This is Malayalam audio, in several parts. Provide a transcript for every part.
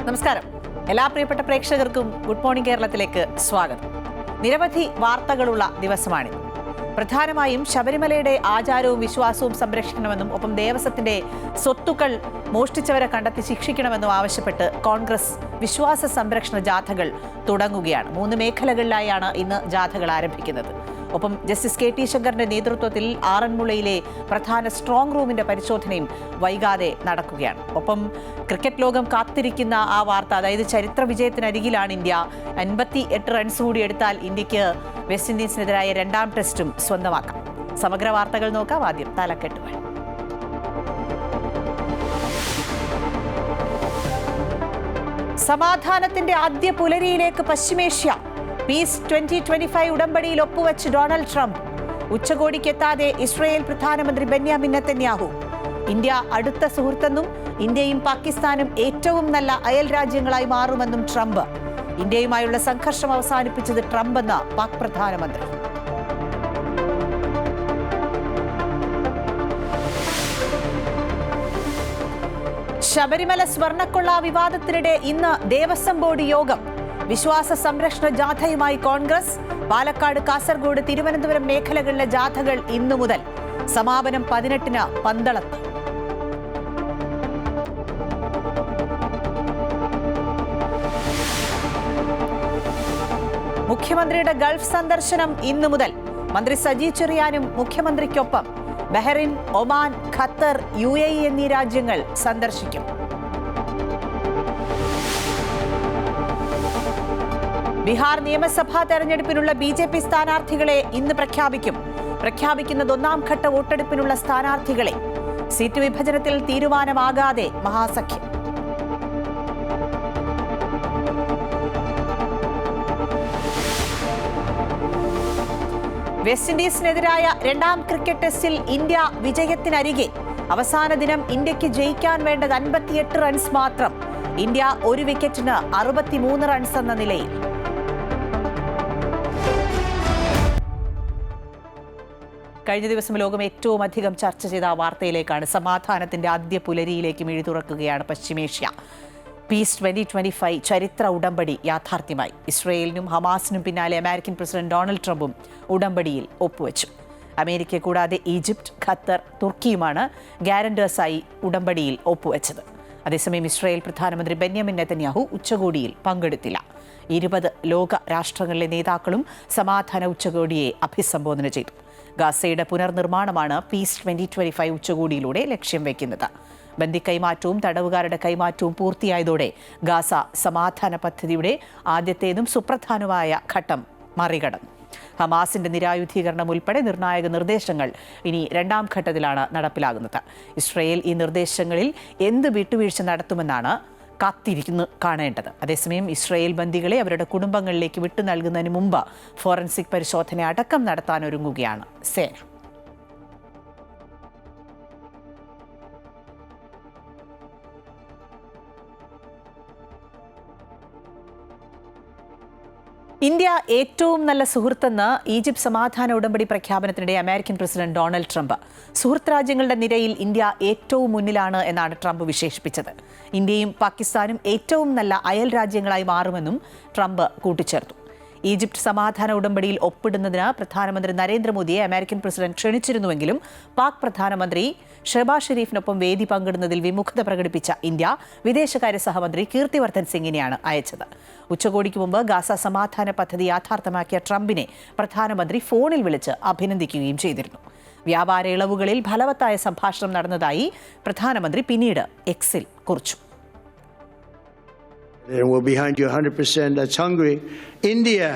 നമസ്കാരം. എല്ലാ പ്രിയപ്പെട്ട പ്രേക്ഷകർക്കും ഗുഡ് മോർണിംഗ് കേരളത്തിലേക്ക് സ്വാഗതം. നിരവധി വാർത്തകളുള്ള ദിവസമാണിത്. പ്രധാനമായും ശബരിമലയുടെ ആചാരവും വിശ്വാസവും സംരക്ഷിക്കണമെന്നും ഒപ്പം ദേവസ്വത്തിന്റെ സ്വത്തുക്കൾ മോഷ്ടിച്ചവരെ കണ്ടെത്തി ശിക്ഷിക്കണമെന്നും ആവശ്യപ്പെട്ട് കോൺഗ്രസ് വിശ്വാസ സംരക്ഷണ ജാഥകൾ തുടങ്ങുകയാണ്. 3 മേഖലകളിലായാണ് ഇന്ന് ജാഥകൾ ആരംഭിക്കുന്നത്. ഒപ്പം ജസ്റ്റിസ് KT ശങ്കറിന്റെ നേതൃത്വത്തിൽ ആറന്മുളയിലെ പ്രധാന സ്ട്രോങ് റൂമിന്റെ പരിശോധനയും വൈകാതെ നടക്കുകയാണ്. ഒപ്പം ക്രിക്കറ്റ് ലോകം കാത്തിരിക്കുന്ന ആ വാർത്ത, അതായത് ചരിത്ര വിജയത്തിനരികിലാണ് ഇന്ത്യ. 58 റൺസ് കൂടി എടുത്താൽ ഇന്ത്യക്ക് വെസ്റ്റ് ഇൻഡീസിനെതിരായ 2ാം ടെസ്റ്റും സ്വന്തമാക്കാം. സമഗ്ര വാർത്തകൾ നോക്കാം. ആദ്യം തലക്കെട്ടുകൾ. സമാധാനത്തിന്റെ ആദ്യ പുലരിയിലേക്ക് പശ്ചിമേഷ്യ. പീസ് 2025 ഉടമ്പടിയിൽ ഒപ്പുവെച്ച് ഡൊണാൾഡ് ട്രംപ്. ഉച്ചകോടിക്കെത്താതെ ഇസ്രയേൽ പ്രധാനമന്ത്രി ബെന്യാമിൻ നെതന്യാഹു. ഇന്ത്യ അടുത്ത സുഹൃത്തെന്നും ഇന്ത്യയും പാകിസ്ഥാനും ഏറ്റവും നല്ല അയൽ രാജ്യങ്ങളായി മാറുമെന്നും ട്രംപ്. ഇന്ത്യയുമായുള്ള സംഘർഷം അവസാനിപ്പിച്ചത് ട്രംപ് എന്ന പാക് പ്രധാനമന്ത്രി. ശബരിമല സ്വർണ്ണക്കൊള്ള വിവാദത്തിനിടെ ഇന്ന് ദേവസ്വം ബോർഡ് യോഗം. വിശ്വാസ സംരക്ഷണ ജാഥയുമായി കോൺഗ്രസ്. പാലക്കാട്, കാസർഗോഡ്, തിരുവനന്തപുരം മേഖലകളിലെ ജാഥകൾ ഇന്നു മുതൽ. സമാപനം 18-ന് പന്തളത്ത്. മുഖ്യമന്ത്രിയുടെ ഗൾഫ് സന്ദർശനം ഇന്നു മുതൽ. മന്ത്രി സജി ചെറിയാനും മുഖ്യമന്ത്രിക്കൊപ്പം ബഹ്റൈൻ, ഒമാൻ, ഖത്തർ, UAE എന്നീ രാജ്യങ്ങൾ സന്ദർശിക്കും. ബീഹാർ നിയമസഭാ തെരഞ്ഞെടുപ്പിനുള്ള BJP സ്ഥാനാർത്ഥികളെ ഇന്ന് പ്രഖ്യാപിക്കും. പ്രഖ്യാപിക്കുന്നത് 1ാം ഘട്ട വോട്ടെടുപ്പിനുള്ള സ്ഥാനാർത്ഥികളെ. സീറ്റ് വിഭജനത്തിൽ തീരുമാനമാകാതെ മഹാസഖ്യം. വെസ്റ്റ് ഇൻഡീസിനെതിരായ 2ാം ക്രിക്കറ്റ് ടെസ്റ്റിൽ ഇന്ത്യ വിജയത്തിനരികെ. അവസാന ദിനം ഇന്ത്യക്ക് ജയിക്കാൻ വേണ്ടത് 58 റൺസ് മാത്രം. ഇന്ത്യ 1 വിക്കറ്റിന് 63 റൺസ് എന്ന നിലയിൽ. കഴിഞ്ഞ ദിവസം ലോകം ഏറ്റവും അധികം ചർച്ച ചെയ്ത വാർത്തയിലേക്കാണ്. സമാധാനത്തിന്റെ ആദ്യ പുലരിയിലേക്ക് മിഴി തുറക്കുകയാണ് പശ്ചിമേഷ്യ. പീസ് 2025 ചരിത്ര ഉടമ്പടി യാഥാർത്ഥ്യമായി. ഇസ്രയേലിനും ഹമാസിനും പിന്നാലെ അമേരിക്കൻ പ്രസിഡന്റ് ഡൊണാൾഡ് ട്രംപും ഉടമ്പടിയിൽ ഒപ്പുവെച്ചു. അമേരിക്ക കൂടാതെ ഈജിപ്ത്, ഖത്തർ, തുർക്കിയുമാണ് ഗ്യാരണ്ടേഴ്സായി ഉടമ്പടിയിൽ ഒപ്പുവെച്ചത്. അതേസമയം ഇസ്രയേൽ പ്രധാനമന്ത്രി ബെന്യാമിൻ നെതന്യാഹു ഉച്ചകോടിയിൽ പങ്കെടുത്തില്ല. 20 ലോക രാഷ്ട്രങ്ങളിലെ നേതാക്കളും സമാധാന ഉച്ചകോടിയെ അഭിസംബോധന ചെയ്തു. ഗാസയുടെ പുനർനിർമ്മാണമാണ് പീസ് 2025 ഉച്ചകോടിയിലൂടെ ലക്ഷ്യം വയ്ക്കുന്നത്. ബന്ദി കൈമാറ്റവും തടവുകാരുടെ കൈമാറ്റവും പൂർത്തിയായതോടെ ഗാസ സമാധാന പദ്ധതിയുടെ ആദ്യത്തേതും സുപ്രധാനമായ ഘട്ടം മറികടന്നു. ഹമാസിന്റെ നിരായുധീകരണം ഉൾപ്പെടെ നിർണായക നിർദ്ദേശങ്ങൾ ഇനി 2ാം ഘട്ടത്തിലാണ് നടപ്പിലാകുന്നത്. ഇസ്രയേൽ ഈ നിർദ്ദേശങ്ങളിൽ എന്ത് വിട്ടുവീഴ്ച നടത്തുമെന്നാണ് കാത്തിരിക്കുന്നു കാണേണ്ടത്. അതേസമയം ഇസ്രയേൽ ബന്ദികളെ അവരുടെ കുടുംബങ്ങളിലേക്ക് വിട്ടു നൽകുന്നതിന് മുമ്പ് ഫോറൻസിക് പരിശോധന അടക്കം നടത്താനൊരുങ്ങുകയാണ് സേന. ഇന്ത്യ ഏറ്റവും നല്ല സുഹൃത്തെന്ന് ഈജിപ്ത് സമാധാന ഉടമ്പടി പ്രഖ്യാപനത്തിനിടെ അമേരിക്കൻ പ്രസിഡന്റ് ഡൊണാൾഡ് ട്രംപ്. സുഹൃത്ത് രാജ്യങ്ങളുടെ നിരയിൽ ഇന്ത്യ ഏറ്റവും മുന്നിലാണ് എന്നാണ് ട്രംപ് വിശേഷിപ്പിച്ചത്. ഇന്ത്യയും പാകിസ്ഥാനും ഏറ്റവും നല്ല അയൽ രാജ്യങ്ങളായി മാറുമെന്നും ട്രംപ് കൂട്ടിച്ചേർത്തു. ഈജിപ്ത് സമാധാന ഉടമ്പടിയിൽ ഒപ്പിടുന്നതിന് പ്രധാനമന്ത്രി നരേന്ദ്രമോദിയെ അമേരിക്കൻ പ്രസിഡന്റ് ക്ഷണിച്ചിരുന്നുവെങ്കിലും പാക് പ്രധാനമന്ത്രി ഷെഹബാസ് ഷെരീഫിനൊപ്പം വേദി പങ്കിടുന്നതിൽ വിമുഖത പ്രകടിപ്പിച്ച ഇന്ത്യ വിദേശകാര്യ സഹമന്ത്രി കീർത്തിവർദ്ധൻ സിംഗിനെയാണ് അയച്ചത്. ഉച്ചകോടിക്ക് മുമ്പ് ഗാസ സമാധാന പദ്ധതി യാഥാർത്ഥ്യമാക്കിയ ട്രംപിനെ പ്രധാനമന്ത്രി ഫോണിൽ വിളിച്ച് അഭിനന്ദിക്കുകയും ചെയ്തിരുന്നു. വ്യാപാര ഇളവുകളിൽ ഫലവത്തായ സംഭാഷണം നടന്നതായി പ്രധാനമന്ത്രി പിന്നീട് എക്സിൽ കുറിച്ചു. And we're behind you 100%. That's hungry. India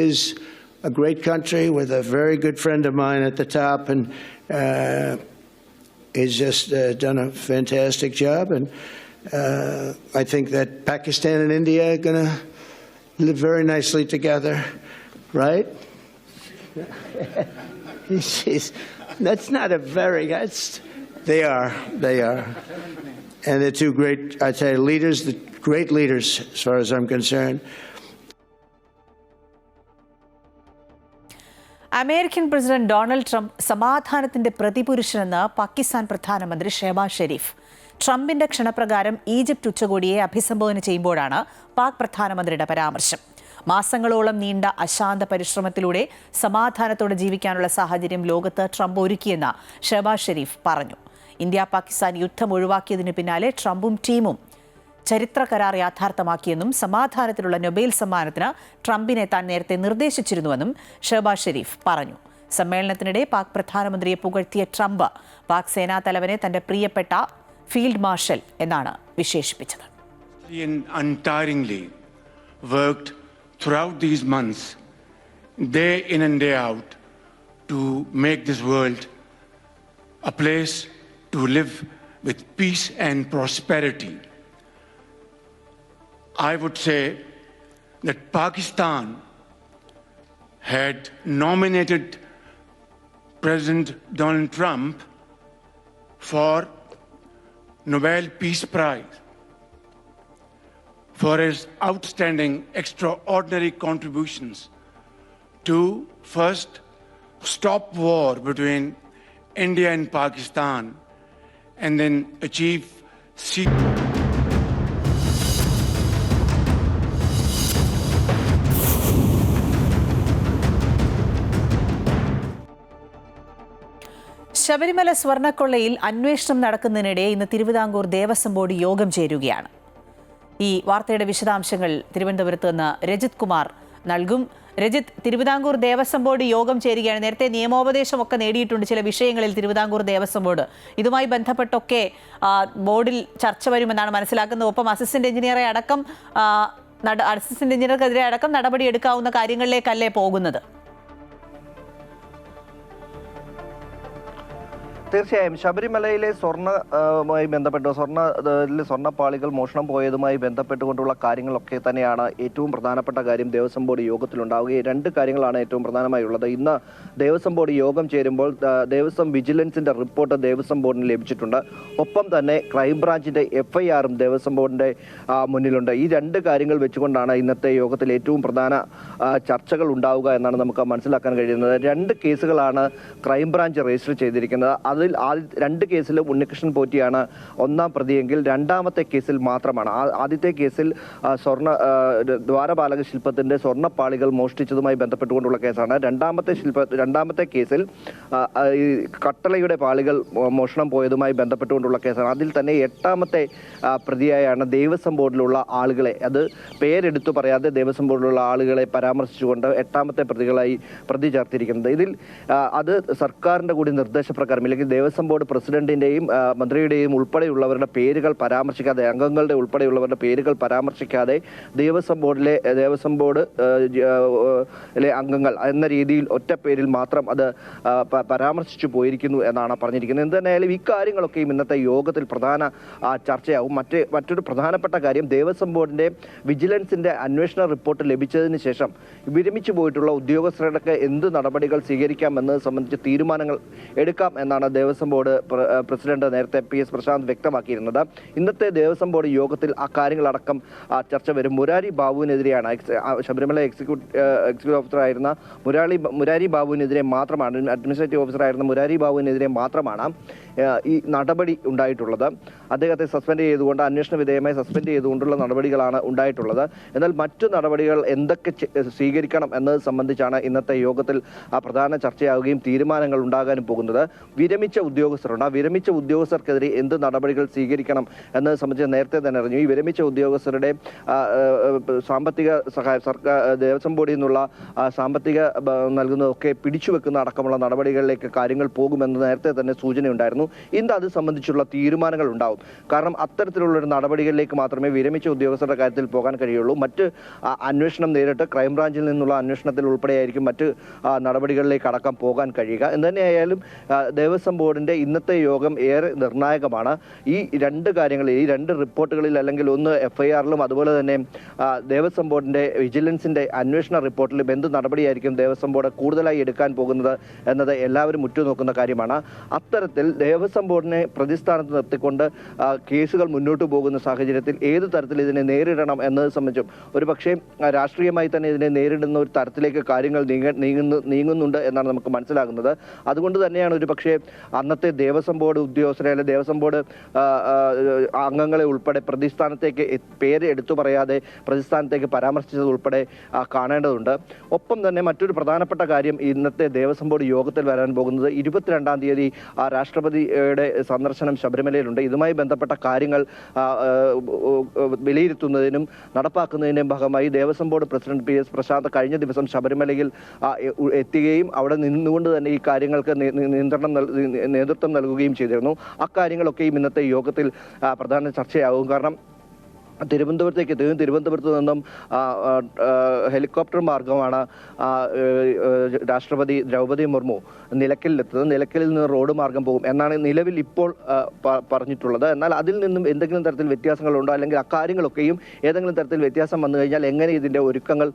is a great country with a very good friend of mine at the top, and he's just done a fantastic job. And I think that Pakistan and India are going to live very nicely together, right? That's not a very. They are. And they're two great, I'd say, leaders. Great leaders, as far as I'm concerned. American president Donald Trump സമാധാനത്തിന്റെ പ്രതിപുരുഷനെന്ന് പാകിസ്ഥാൻ പ്രധാനമന്ത്രി ഷെഹബാസ് ഷെരീഫ്. ട്രംപിന്റെ ക്ഷണപ്രകാരം ഈജിപ്ത് ഉച്ചകോടിയെ അഭിസംബോധന ചെയ്യുമ്പോഴാണ് പാക് പ്രധാനമന്ത്രിയുടെ പരാമർശം. മാസങ്ങളോളം നീണ്ട അശാന്ത പരിശ്രമത്തിലൂടെ സമാധാനത്തോടെ ജീവിക്കാനുള്ള സാഹചര്യം ലോകത്ത് ട്രംപ് ഒരുക്കിയെന്ന് ഷഹബാസ് ഷെരീഫ് പറഞ്ഞു. ഇന്ത്യ പാകിസ്ഥാൻ യുദ്ധം ഒഴിവാക്കിയതിനു പിന്നാലെ ട്രംപും ടീമും ചരിത്ര കരാർ യാഥാർത്ഥ്യമാക്കിയെന്നും സമാധാനത്തിലുള്ള നൊബേൽ സമ്മാനത്തിന് ട്രംപിനെ താൻ നേരത്തെ നിർദ്ദേശിച്ചിരുന്നുവെന്നും ഷഹബാസ് ഷെരീഫ് പറഞ്ഞു. സമ്മേളനത്തിനിടെ പാക് പ്രധാനമന്ത്രിയെ പുകഴ്ത്തിയ ട്രംപ് പാക് സേനാ തലവനെ തന്റെ പ്രിയപ്പെട്ട ഫീൽഡ് മാർഷൽ എന്നാണ് വിശേഷിപ്പിച്ചത്. Throughout these months, day in and day out, to make this world a place to live with peace and prosperity. I would say that Pakistan had nominated President Donald Trump for Nobel Peace Prize for his outstanding, extraordinary contributions to first stop war between India and Pakistan and then achieve Sabarimala സ്വർണ്ണക്കൊള്ളയിൽ അന്വേഷണം നടക്കുന്നതിനിടെ ഇന്ന് തിരുവിതാംകൂർ ദേവസ്വം ബോർഡ് യോഗം ചേരുകയാണ്. ഈ വാർത്തയുടെ വിശദാംശങ്ങൾ തിരുവനന്തപുരത്ത് നിന്ന് രജിത് കുമാർ നൽകും. രജിത്, തിരുവിതാംകൂർ ദേവസ്വം ബോർഡ് യോഗം ചേരുകയാണ്. നേരത്തെ നിയമോപദേശമൊക്കെ നേടിയിട്ടുണ്ട് ചില വിഷയങ്ങളിൽ തിരുവിതാംകൂർ ദേവസ്വം ബോർഡ്. ഇതുമായി ബന്ധപ്പെട്ടൊക്കെ ബോർഡിൽ ചർച്ച വരുമെന്നാണ് മനസ്സിലാക്കുന്നത്. ഒപ്പം അസിസ്റ്റന്റ് എഞ്ചിനീയർക്കെതിരെ അടക്കം നടപടിയെടുക്കാവുന്ന കാര്യങ്ങളിലേക്കല്ലേ പോകുന്നത്? തീർച്ചയായും ശബരിമലയിലെ സ്വർണ്ണമായി ബന്ധപ്പെട്ട് സ്വർണ്ണപ്പാളികൾ മോഷണം പോയതുമായി ബന്ധപ്പെട്ടുകൊണ്ടുള്ള കാര്യങ്ങളൊക്കെ തന്നെയാണ് ഏറ്റവും പ്രധാനപ്പെട്ട കാര്യം ദേവസ്വം ബോർഡ് യോഗത്തിലുണ്ടാവുകയും. രണ്ട് കാര്യങ്ങളാണ് ഏറ്റവും പ്രധാനമായുള്ളത്. ഇന്ന് ദേവസ്വം ബോർഡ് യോഗം ചേരുമ്പോൾ ദേവസ്വം വിജിലൻസിന്റെ റിപ്പോർട്ട് ദേവസ്വം ബോർഡിന് ലഭിച്ചിട്ടുണ്ട്. ഒപ്പം തന്നെ ക്രൈംബ്രാഞ്ചിന്റെ FIRും ദേവസ്വം ബോർഡിന്റെ മുന്നിലുണ്ട്. ഈ രണ്ട് കാര്യങ്ങൾ വെച്ചുകൊണ്ടാണ് ഇന്നത്തെ യോഗത്തിൽ ഏറ്റവും പ്രധാന ചർച്ചകൾ ഉണ്ടാവുക എന്നാണ് നമുക്ക് മനസ്സിലാക്കാൻ കഴിയുന്നത്. രണ്ട് കേസുകളാണ് ക്രൈംബ്രാഞ്ച് രജിസ്റ്റർ ചെയ്തിരിക്കുന്നത്. അതിൽ രണ്ട് കേസിലും ഉണ്ണികൃഷ്ണൻ പോറ്റിയാണ് ഒന്നാം പ്രതിയെങ്കിൽ രണ്ടാമത്തെ കേസിൽ മാത്രമാണ്. ആദ്യത്തെ കേസിൽ ദ്വാരപാലക ശില്പത്തിന്റെ സ്വർണ്ണപ്പാളികൾ മോഷ്ടിച്ചതുമായി ബന്ധപ്പെട്ടുകൊണ്ടുള്ള കേസാണ്. രണ്ടാമത്തെ കേസിൽ കട്ടളയുടെ പാളികൾ മോഷണം പോയതുമായി ബന്ധപ്പെട്ടുകൊണ്ടുള്ള കേസാണ്. അതിൽ തന്നെ 8ാമത്തെ പ്രതിയായാണ് ദേവസ്വം ബോർഡിലുള്ള ആളുകളെ, അത് പേരെടുത്തു പറയാതെ ദേവസ്വം ബോർഡിലുള്ള ആളുകളെ പരാമർശിച്ചുകൊണ്ട് 8ാമത്തെ പ്രതി ചേർത്തിരിക്കുന്നത്. ഇതിൽ അത് സർക്കാരിന്റെ കൂടി നിർദ്ദേശപ്രകാരം അല്ലെങ്കിൽ ദേവസ്വം ബോർഡ് പ്രസിഡന്റിന്റെയും മന്ത്രിയുടെയും ഉൾപ്പെടെയുള്ളവരുടെ പേരുകൾ പരാമർശിക്കാതെ, അംഗങ്ങളുടെ ഉൾപ്പെടെയുള്ളവരുടെ പേരുകൾ പരാമർശിക്കാതെ ദേവസ്വം ബോർഡിലെ അംഗങ്ങൾ എന്ന രീതിയിൽ ഒറ്റ പേരിൽ മാത്രം അത് പരാമർശിച്ചു പോയിരിക്കുന്നു എന്നാണ് പറഞ്ഞിരിക്കുന്നത്. എന്തായാലും ഇക്കാര്യങ്ങളൊക്കെയും ഇന്നത്തെ യോഗത്തിൽ പ്രധാന ചർച്ചയാവും. മറ്റൊരു പ്രധാനപ്പെട്ട കാര്യം, ദേവസ്വം ബോർഡിന്റെ വിജിലൻസിന്റെ അന്വേഷണ റിപ്പോർട്ട് ലഭിച്ചതിന് ശേഷം വിരമിച്ചു പോയിട്ടുള്ള ഉദ്യോഗസ്ഥരുടെ എന്ത് നടപടികൾ സ്വീകരിക്കാമെന്നത് സംബന്ധിച്ച് തീരുമാനങ്ങൾ എടുക്കാം എന്നാണ് ദേവസ്വം ബോർഡ് പ്രസിഡന്റ് നേരത്തെ PS പ്രശാന്ത് വ്യക്തമാക്കിയിരുന്നത്. ഇന്നത്തെ ദേവസ്വം ബോർഡ് യോഗത്തിൽ ആ കാര്യങ്ങളടക്കം ചർച്ച വരും. മുരാരി ബാബുവിനെതിരെയാണ്, ശബരിമല എക്സിക്യൂട്ടീവ് ഓഫീസറായിരുന്ന മുരാരി ബാബുവിനെതിരെ മാത്രമാണ്, അഡ്മിനിസ്ട്രേറ്റീവ് ഓഫീസറായിരുന്ന മുരാരി ബാബുവിനെതിരെ മാത്രമാണ് ഈ നടപടി ഉണ്ടായിട്ടുള്ളത്. അദ്ദേഹത്തെ സസ്പെൻഡ് ചെയ്തുകൊണ്ട്, അന്വേഷണ വിധേയമായി സസ്പെൻഡ് ചെയ്തുകൊണ്ടുള്ള നടപടികളാണ് ഉണ്ടായിട്ടുള്ളത്. എന്നാൽ മറ്റു നടപടികൾ എന്തൊക്കെ സ്വീകരിക്കണം എന്നത് സംബന്ധിച്ചാണ് ഇന്നത്തെ യോഗത്തിൽ പ്രധാന ചർച്ചയാവുകയും തീരുമാനങ്ങൾ ഉണ്ടാകാനും പോകുന്നത്. വിരമിച്ച ഉദ്യോഗസ്ഥരുണ്ട്. ആ വിരമിച്ച ഉദ്യോഗസ്ഥർക്കെതിരെ എന്ത് നടപടികൾ സ്വീകരിക്കണം എന്നത് സംബന്ധിച്ച് നേരത്തെ തന്നെ അറിഞ്ഞു. ഈ വിരമിച്ച ഉദ്യോഗസ്ഥരുടെ സാമ്പത്തിക സഹായം സർക്കാർ ദേവസ്വം ബോർഡിൽ നിന്നുള്ള സാമ്പത്തിക നൽകുന്നതൊക്കെ പിടിച്ചുവെക്കുന്ന അടക്കമുള്ള നടപടികളിലേക്ക് കാര്യങ്ങൾ പോകുമെന്ന് നേരത്തെ തന്നെ സൂചനയുണ്ടായിരുന്നു. ഇന്ന് അത് സംബന്ധിച്ചുള്ള തീരുമാനങ്ങൾ ഉണ്ടാവും. കാരണം അത്തരത്തിലുള്ളൊരു നടപടികളിലേക്ക് മാത്രമേ വിരമിച്ച ഉദ്യോഗസ്ഥരുടെ കാര്യത്തിൽ പോകാൻ കഴിയുള്ളൂ. മറ്റ് അന്വേഷണം നേരിട്ട് ക്രൈംബ്രാഞ്ചിൽ നിന്നുള്ള അന്വേഷണത്തിൽ ഉൾപ്പെടെയായിരിക്കും മറ്റ് നടപടികളിലേക്ക് അടക്കം പോകാൻ കഴിയുക. എന്തുതന്നെയായാലും ദേവസ്വം ബോർഡിന്റെ ഇന്നത്തെ യോഗം ഏറെ നിർണായകമാണ്. ഈ രണ്ട് കാര്യങ്ങളിൽ, ഈ രണ്ട് റിപ്പോർട്ടുകളിൽ, അല്ലെങ്കിൽ ഒന്ന് FIRലും അതുപോലെ തന്നെ ദേവസ്വം ബോർഡിന്റെ വിജിലൻസിന്റെ അന്വേഷണ റിപ്പോർട്ടിലും എന്ത് നടപടിയായിരിക്കും ദേവസ്വം ബോർഡ് കൂടുതലായി എടുക്കാൻ പോകുന്നത് എന്നത് എല്ലാവരും ഉറ്റുനോക്കുന്ന കാര്യമാണ്. അത്തരത്തിൽ ദേവസ്വം ബോർഡിനെ പ്രതിസ്ഥാനത്ത് നിർത്തിക്കൊണ്ട് കേസുകൾ മുന്നോട്ട് പോകുന്ന സാഹചര്യത്തിൽ ഏത് തരത്തിൽ ഇതിനെ നേരിടണം എന്നത് സംബന്ധിച്ചും ഒരുപക്ഷെ രാഷ്ട്രീയമായി തന്നെ ഇതിനെ നേരിടുന്ന ഒരു തരത്തിലേക്ക് കാര്യങ്ങൾ നീങ്ങുന്നുണ്ട് എന്നാണ് നമുക്ക് മനസ്സിലാകുന്നത്. അതുകൊണ്ട് തന്നെയാണ് ഒരുപക്ഷെ അന്നത്തെ ദേവസ്വം ബോർഡ് ഉദ്യോഗസ്ഥരെ അല്ലെങ്കിൽ ദേവസ്വം ബോർഡ് അംഗങ്ങളെ ഉൾപ്പെടെ പ്രതിസ്ഥാനത്തേക്ക് പേര് എടുത്തു പറയാതെ പ്രതിസ്ഥാനത്തേക്ക് പരാമർശിച്ചത് ഉൾപ്പെടെ കാണേണ്ടതുണ്ട്. ഒപ്പം തന്നെ മറ്റൊരു പ്രധാനപ്പെട്ട കാര്യം ഇന്നത്തെ ദേവസ്വം ബോർഡ് യോഗത്തിൽ വരാൻ പോകുന്നത് 22-ാം തീയതി രാഷ്ട്രപതിയുടെ സന്ദർശനം ശബരിമലയിലുണ്ട്. ഇതുമായി ബന്ധപ്പെട്ട കാര്യങ്ങൾ വിലയിരുത്തുന്നതിനും നടപ്പാക്കുന്നതിനും ഭാഗമായി Devaswom board president PS Prashant കഴിഞ്ഞ ദിവസം ശബരിമലയിൽ എത്തുകയും അവിടെ നിന്നുകൊണ്ട് തന്നെ ഈ കാര്യങ്ങൾക്ക് നേതൃത്വം നൽകുകയും ചെയ്തിരുന്നു. അക്കാര്യങ്ങളൊക്കെയും ഇന്നത്തെ യോഗത്തിൽ പ്രധാന ചർച്ചയാകും. കാരണം തിരുവനന്തപുരത്തേക്ക് എത്തുകയും തിരുവനന്തപുരത്ത് നിന്നും ഹെലികോപ്റ്റർ മാർഗമാണ് രാഷ്ട്രപതി ദ്രൗപദി മുർമു നിലയ്ക്കലിലെത്തുന്നത്. നിലയ്ക്കലിൽ നിന്ന് റോഡ് മാർഗം പോകും എന്നാണ് നിലവിൽ ഇപ്പോൾ പറഞ്ഞിട്ടുള്ളത്. എന്നാൽ അതിൽ നിന്നും എന്തെങ്കിലും തരത്തിൽ വ്യത്യാസങ്ങളുണ്ടോ അല്ലെങ്കിൽ അക്കാര്യങ്ങളൊക്കെയും ഏതെങ്കിലും തരത്തിൽ വ്യത്യാസം വന്നു കഴിഞ്ഞാൽ എങ്ങനെ ഇതിൻ്റെ ഒരുക്കങ്ങൾ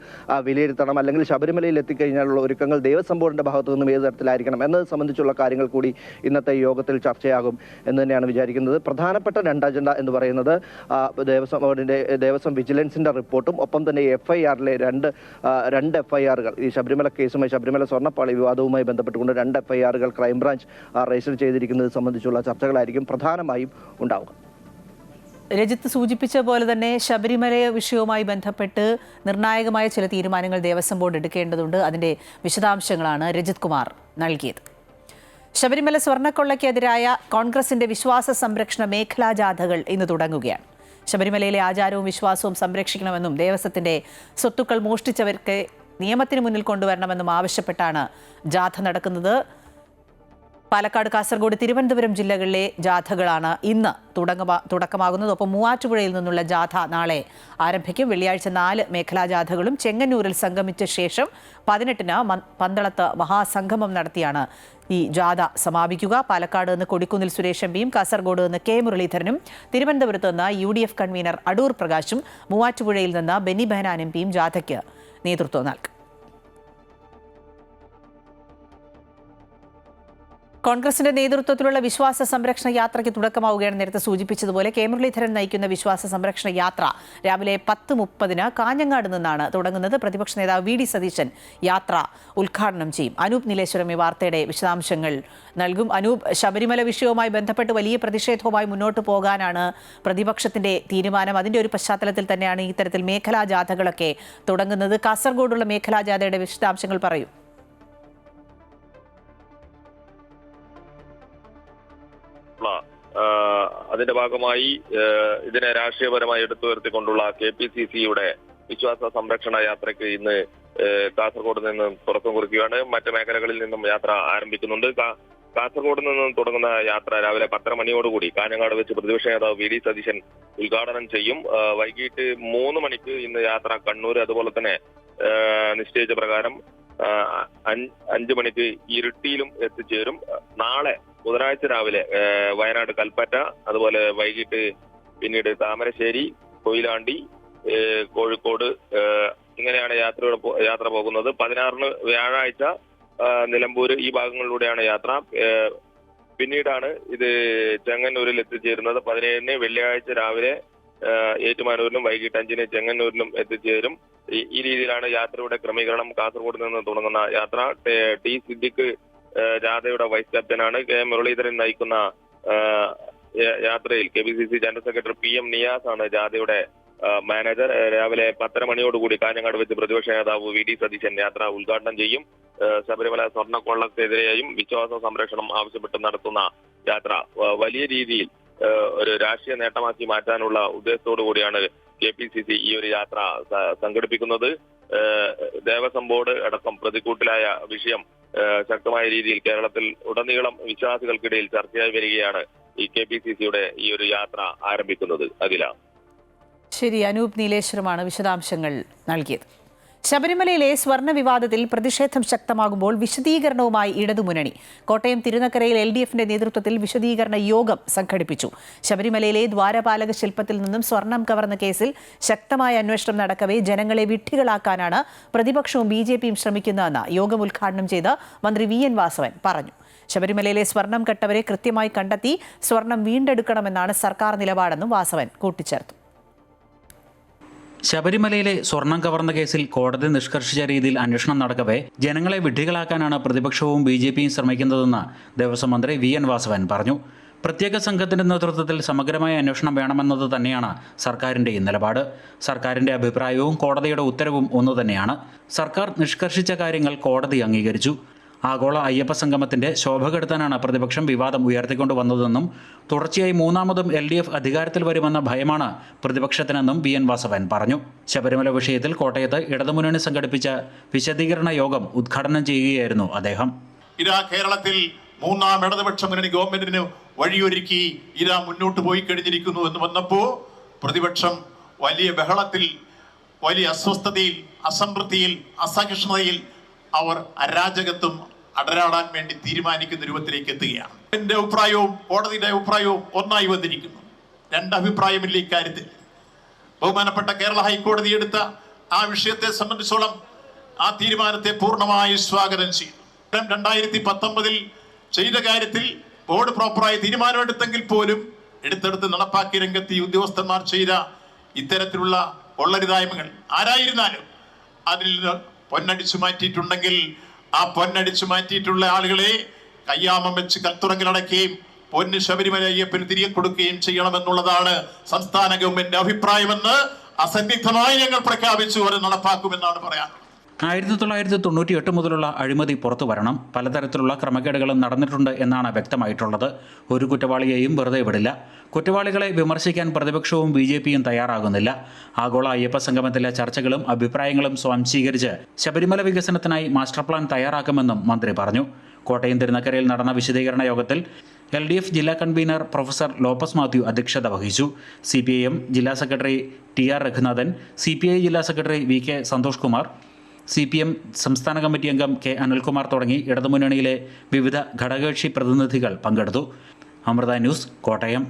വിലയിരുത്തണം, അല്ലെങ്കിൽ ശബരിമലയിൽ എത്തിക്കഴിഞ്ഞാലുള്ള ഒരുക്കങ്ങൾ ദേവസ്വം ബോർഡിൻ്റെ ഭാഗത്തു നിന്നും ഏത് തരത്തിലായിരിക്കണം എന്നത് സംബന്ധിച്ചുള്ള കാര്യങ്ങൾ കൂടി ഇന്നത്തെ യോഗത്തിൽ ചർച്ചയാകും എന്ന് തന്നെയാണ് വിചാരിക്കുന്നത്. പ്രധാനപ്പെട്ട 2 അജണ്ട എന്ന് പറയുന്നത് ദേവസ്വം വിജിലൻസിന്റെ റിപ്പോർട്ടും ഒപ്പം തന്നെ FIRലെ രണ്ട് FIRകൾ ഈ ശബരിമല കേസുമായി ശബരിമല സ്വർണ്ണപ്പാളി വിവാദവുമായി ബന്ധപ്പെട്ടുകൊണ്ട് 2 FIRകൾ ക്രൈംബ്രാഞ്ച് രജിസ്റ്റർ ചെയ്തിരിക്കുന്നത് സംബന്ധിച്ചുള്ള ചർച്ചകളായിരിക്കും പ്രധാനമായും ഉണ്ടാവുക. രജിത്ത് സൂചിപ്പിച്ച പോലെ തന്നെ ശബരിമല വിഷയവുമായി ബന്ധപ്പെട്ട് നിർണായകമായ ചില തീരുമാനങ്ങൾ ദേവസ്വം ബോർഡ് എടുക്കേണ്ടതുണ്ട്. അതിന്റെ വിശദാംശങ്ങളാണ് രജിത് കുമാർ നൽകിയത്. ശബരിമല സ്വർണ്ണക്കൊള്ളയ്ക്കെതിരായ കോൺഗ്രസിന്റെ വിശ്വാസ സംരക്ഷണ മേഖലാ ജാഥകൾ ഇന്ന് തുടങ്ങുകയാണ്. ശബരിമലയിലെ ആചാരവും വിശ്വാസവും സംരക്ഷിക്കണമെന്നും ദേവസ്വത്തിന്റെ സ്വത്തുക്കൾ മോഷ്ടിച്ചവർക്ക് നിയമത്തിന് മുന്നിൽ കൊണ്ടുവരണമെന്നും ആവശ്യപ്പെട്ടാണ് ജാഥ നടക്കുന്നത്. പാലക്കാട്, കാസർഗോഡ്, തിരുവനന്തപുരം ജില്ലകളിലെ ജാഥകളാണ് ഇന്ന് തുടക്കമാകുന്നത്. ഒപ്പം മൂവാറ്റുപുഴയിൽ നിന്നുള്ള ജാഥ നാളെ ആരംഭിക്കും. വെള്ളിയാഴ്ച 4 മേഖലാ ജാഥകളും ചെങ്ങന്നൂരിൽ സംഗമിച്ച ശേഷം 18-ന് പന്തളത്ത് മഹാസംഗമം നടത്തിയാണ് ഈ ജാഥ സമാപിക്കുക. പാലക്കാട് നിന്ന് കൊടിക്കുന്നിൽ സുരേഷ് MPയും കാസർഗോഡ് നിന്ന് K മുരളീധരനും തിരുവനന്തപുരത്ത് നിന്ന് UDF കൺവീനർ അടൂർ പ്രകാശും മൂവാറ്റുപുഴയിൽ നിന്ന് ബെന്നി ബെഹനാൻ MPയും ജാഥയ്ക്ക് നേതൃത്വം നൽകും. കോൺഗ്രസിന്റെ നേതൃത്വത്തിലുള്ള വിശ്വാസ സംരക്ഷണ യാത്രയ്ക്ക് തുടക്കമാവുകയാണ്. നേരത്തെ സൂചിപ്പിച്ചതുപോലെ K മുരളീധരൻ നയിക്കുന്ന വിശ്വാസ സംരക്ഷണ യാത്ര രാവിലെ 10:30-ന് കാഞ്ഞങ്ങാട് നിന്നാണ് തുടങ്ങുന്നത്. പ്രതിപക്ഷ നേതാവ് VD സതീശൻ യാത്ര ഉദ്ഘാടനം ചെയ്യും. അനൂപ് നീലേശ്വരം ഈ വാർത്തയുടെ വിശദാംശങ്ങൾ നൽകും. അനൂപ്, ശബരിമല വിഷയവുമായി ബന്ധപ്പെട്ട് വലിയ പ്രതിഷേധവുമായി മുന്നോട്ട് പോകാനാണ് പ്രതിപക്ഷത്തിന്റെ തീരുമാനം. അതിന്റെ ഒരു പശ്ചാത്തലത്തിൽ തന്നെയാണ് ഇത്തരത്തിൽ മേഖലാ ജാഥകളൊക്കെ തുടങ്ങുന്നത്. കാസർഗോഡുള്ള മേഖലാ ജാഥയുടെ വിശദാംശങ്ങൾ പറയൂ. അതിന്റെ ഭാഗമായി ഇതിനെ രാഷ്ട്രീയപരമായി എടുത്തു ഉയർത്തിക്കൊണ്ടുള്ള KPCCയുടെ വിശ്വാസ സംരക്ഷണ യാത്രയ്ക്ക് ഇന്ന് കാസർഗോഡ് നിന്ന് തുടക്കം കുറിക്കുകയാണ്. മറ്റ് മേഖലകളിൽ നിന്നും യാത്ര ആരംഭിക്കുന്നുണ്ട്. കാസർഗോഡ് നിന്നും തുടങ്ങുന്ന യാത്ര രാവിലെ 10:30 മണിയോടുകൂടി കാഞ്ഞങ്ങാട് വെച്ച് പ്രതിപക്ഷ നേതാവ് VD സതീശൻ ഉദ്ഘാടനം ചെയ്യും. വൈകിട്ട് 3 മണിക്ക് ഇന്ന് യാത്ര കണ്ണൂർ, അതുപോലെ തന്നെ നിശ്ചയിച്ച പ്രകാരം 5 മണിക്ക് ഇരിട്ടിയിലും എത്തിച്ചേരും. നാളെ ബുധനാഴ്ച രാവിലെ വയനാട് കൽപ്പറ്റ, അതുപോലെ വൈകിട്ട് പിന്നീട് താമരശ്ശേരി, കൊയിലാണ്ടി, കോഴിക്കോട്, ഇങ്ങനെയാണ് യാത്ര പോകുന്നത്. 16-ന് വ്യാഴാഴ്ച നിലമ്പൂര്, ഈ ഭാഗങ്ങളിലൂടെയാണ് യാത്ര. പിന്നീടാണ് ഇത് ചെങ്ങന്നൂരിൽ എത്തിച്ചേരുന്നത്. 17-ന് വെള്ളിയാഴ്ച രാവിലെ ഏറ്റുമാനൂരിലും വൈകിട്ട് 5-ന് ചെങ്ങന്നൂരിലും എത്തിച്ചേരും. ഈ രീതിയിലാണ് യാത്രയുടെ ക്രമീകരണം. കാസർഗോഡ് നിന്ന് തുടങ്ങുന്ന യാത്ര T സിദ്ദിഖ് ജാഥയുടെ വൈസ് ക്യാപ്റ്റനാണ്. K മുരളീധരൻ നയിക്കുന്ന യാത്രയിൽ KPCC general secretary PM Niyas ആണ് ജാഥയുടെ മാനേജർ. രാവിലെ 10:30 മണിയോടുകൂടി കാഞ്ഞങ്ങാട് വെച്ച് പ്രതിപക്ഷ നേതാവ് VD സതീശൻ യാത്ര ഉദ്ഘാടനം ചെയ്യും. ശബരിമല സ്വർണ്ണക്കൊള്ളക്കെതിരെയും വിശ്വാസ സംരക്ഷണം ആവശ്യപ്പെട്ട് നടത്തുന്ന യാത്ര വലിയ രീതിയിൽ ഒരു രാഷ്ട്രീയ നേട്ടമാക്കി മാറ്റാനുള്ള ഉദ്ദേശത്തോടു കൂടിയാണ് KPCC ഈ ഒരു യാത്ര സംഘടിപ്പിക്കുന്നത്. ദേവസ്വം ബോർഡ് അടക്കം പ്രതിക്കൂട്ടിലായ വിഷയം ശക്തമായ രീതിയിൽ കേരളത്തിൽ ഉടനീളം വിശ്വാസികൾക്കിടയിൽ ചർച്ചയായി വരികയാണ് ഈ KPCCയുടെ ഈ ഒരു യാത്ര ആരംഭിക്കുന്നത്. അഖില. ശരി, അനൂപ് നീലേശ്വരമാണ് വിശദാംശങ്ങൾ നൽകിയത്. ശബരിമലയിലെ സ്വർണ്ണ വിവാദത്തിൽ പ്രതിഷേധം ശക്തമാകുമ്പോൾ വിശദീകരണവുമായി ഇടതുമുന്നണി. കോട്ടയം തിരുനക്കരയിൽ LDFന്റെ നേതൃത്വത്തിൽ വിശദീകരണ യോഗം സംഘടിപ്പിച്ചു. ശബരിമലയിലെ ദ്വാരപാലക ശില്പത്തിൽ നിന്നും സ്വർണം കവർന്ന കേസിൽ ശക്തമായ അന്വേഷണം നടക്കവേ ജനങ്ങളെ വിഡ്ഢികളാക്കാനാണ് പ്രതിപക്ഷവും BJPയും ശ്രമിക്കുന്നതെന്ന് യോഗം ഉദ്ഘാടനം ചെയ്ത് മന്ത്രി VN വാസവൻ പറഞ്ഞു. ശബരിമലയിലെ സ്വർണം കെട്ടവരെ കൃത്യമായി കണ്ടെത്തി സ്വർണം വീണ്ടെടുക്കണമെന്നാണ് സർക്കാർ നിലപാടെന്നും വാസവൻ കൂട്ടിച്ചേർത്തു. ശബരിമലയിലെ സ്വർണം കവർന്ന കേസിൽ കോടതി നിഷ്കർഷിച്ച രീതിയിൽ അന്വേഷണം നടക്കവേ ജനങ്ങളെ വിഡ്ഢികളാക്കാനാണ് പ്രതിപക്ഷവും BJPയും ശ്രമിക്കുന്നതെന്ന് ദേവസ്വം മന്ത്രി VN വാസവൻ പറഞ്ഞു. പ്രത്യേക സംഘത്തിന്റെ നേതൃത്വത്തിൽ സമഗ്രമായ അന്വേഷണം വേണമെന്നത് തന്നെയാണ് സർക്കാരിൻ്റെയും നിലപാട്. സർക്കാരിൻ്റെ അഭിപ്രായവും കോടതിയുടെ ഉത്തരവും ഒന്നുതന്നെയാണ്. സർക്കാർ നിഷ്കർഷിച്ച കാര്യങ്ങൾ കോടതി അംഗീകരിച്ചു. ആഗോള അയ്യപ്പ സംഗമത്തിന്റെ ശോഭ കെടുത്താനാണ് പ്രതിപക്ഷം വിവാദം ഉയർത്തിക്കൊണ്ടുവന്നതെന്നും തുടർച്ചയായി മൂന്നാമതും LDF അധികാരത്തിൽ വരുമെന്ന ഭയമാണ് പ്രതിപക്ഷത്തിനെന്നും VN വാസവൻ പറഞ്ഞു. ശബരിമല വിഷയത്തിൽ കോട്ടയത്ത് ഇടതുമുന്നണി സംഘടിപ്പിച്ച വിശദീകരണ യോഗം ഉദ്ഘാടനം ചെയ്യുകയായിരുന്നു അദ്ദേഹം. ഇതാ കേരളത്തിൽ മൂന്നാം ഇടതുപക്ഷ മുന്നണി ഗവൺമെന്റിന് വഴിയൊരുക്കി ഇതാ മുന്നോട്ട് പോയി കഴിഞ്ഞിരിക്കുന്നു എന്ന് വന്നപ്പോൾ പ്രതിപക്ഷം വലിയ ബഹളത്തിൽ, വലിയ അസ്വസ്ഥതയിൽ, അസംതൃപ്തിയിൽ, അസഹിഷ്ണുതയിൽ അവർ അരാജകത്വം അടരാടാൻ വേണ്ടി തീരുമാനിക്കുന്ന രൂപത്തിലേക്ക് എത്തുകയാണ്. എന്റെ അഭിപ്രായവും കോടതിയുടെ അഭിപ്രായവും ഒന്നായി വന്നിരിക്കുന്നു. രണ്ടഭിപ്രായമില്ല ഇക്കാര്യത്തിൽ. ബഹുമാനപ്പെട്ട കേരള ഹൈക്കോടതി എടുത്ത ആ വിഷയത്തെ സംബന്ധിച്ചോളം ആ തീരുമാനത്തെ പൂർണ്ണമായി സ്വാഗതം ചെയ്തു. 2019 ചെയ്ത കാര്യത്തിൽ ബോർഡ് പ്രോപ്പറായി തീരുമാനമെടുത്തെങ്കിൽ പോലും എടുത്തെടുത്ത് നടപ്പാക്കിയ രംഗത്ത് ഉദ്യോഗസ്ഥന്മാർ ചെയ്ത ഇത്തരത്തിലുള്ള കൊള്ളരുതായ്മകൾ ആരായിരുന്നാലും അതിൽ നിന്ന് പൊന്നടിച്ചു മാറ്റിയിട്ടുണ്ടെങ്കിൽ ആ പൊന്നടിച്ചു മാറ്റിയിട്ടുള്ള ആളുകളെ കയ്യാമം വെച്ച് കൽത്തുറങ്കിലടക്കുകയും പൊന്ന് ശബരിമല അയ്യപ്പന് തിരികെ കൊടുക്കുകയും ചെയ്യണമെന്നുള്ളതാണ് സംസ്ഥാന ഗവൺമെന്റിന്റെ അഭിപ്രായമെന്ന് അസന്നിഗ്ധമായി ഞങ്ങൾ പ്രഖ്യാപിച്ചു. അത് നടപ്പാക്കുമെന്നാണ് പറയാൻ. 1998 മുതലുള്ള അഴിമതി പുറത്തു വരണം. പലതരത്തിലുള്ള ക്രമക്കേടുകളും നടന്നിട്ടുണ്ട് എന്നാണ് വ്യക്തമായിട്ടുള്ളത്. ഒരു കുറ്റവാളിയെയും വെറുതെ വിടില്ല. കുറ്റവാളികളെ വിമർശിക്കാൻ പ്രതിപക്ഷവും BJPയും തയ്യാറാകുന്നില്ല. ആഗോള അയ്യപ്പ സംഗമത്തിലെ ചർച്ചകളും അഭിപ്രായങ്ങളും സ്വാംശീകരിച്ച് ശബരിമല വികസനത്തിനായി മാസ്റ്റർ പ്ലാൻ തയ്യാറാക്കുമെന്നും മന്ത്രി പറഞ്ഞു. കോട്ടയം തിരുനക്കരയിൽ നടന്ന വിശദീകരണ യോഗത്തിൽ LDF ജില്ലാ കൺവീനർ പ്രൊഫസർ ലോപ്പസ് മാത്യു അധ്യക്ഷത വഹിച്ചു. CPIM ജില്ലാ സെക്രട്ടറി TR രഘുനാഥൻ, CPI ജില്ലാ secretary VK Santhosh Kumar, CPM സംസ്ഥാന കമ്മിറ്റി അംഗം K അനിൽകുമാർ തുടങ്ങി ഇടതുമുന്നണിയിലെ വിവിധ ഘടകകക്ഷി പ്രതിനിധികൾ പങ്കെടുത്തു. അമൃത ന്യൂസ്, കോട്ടയം.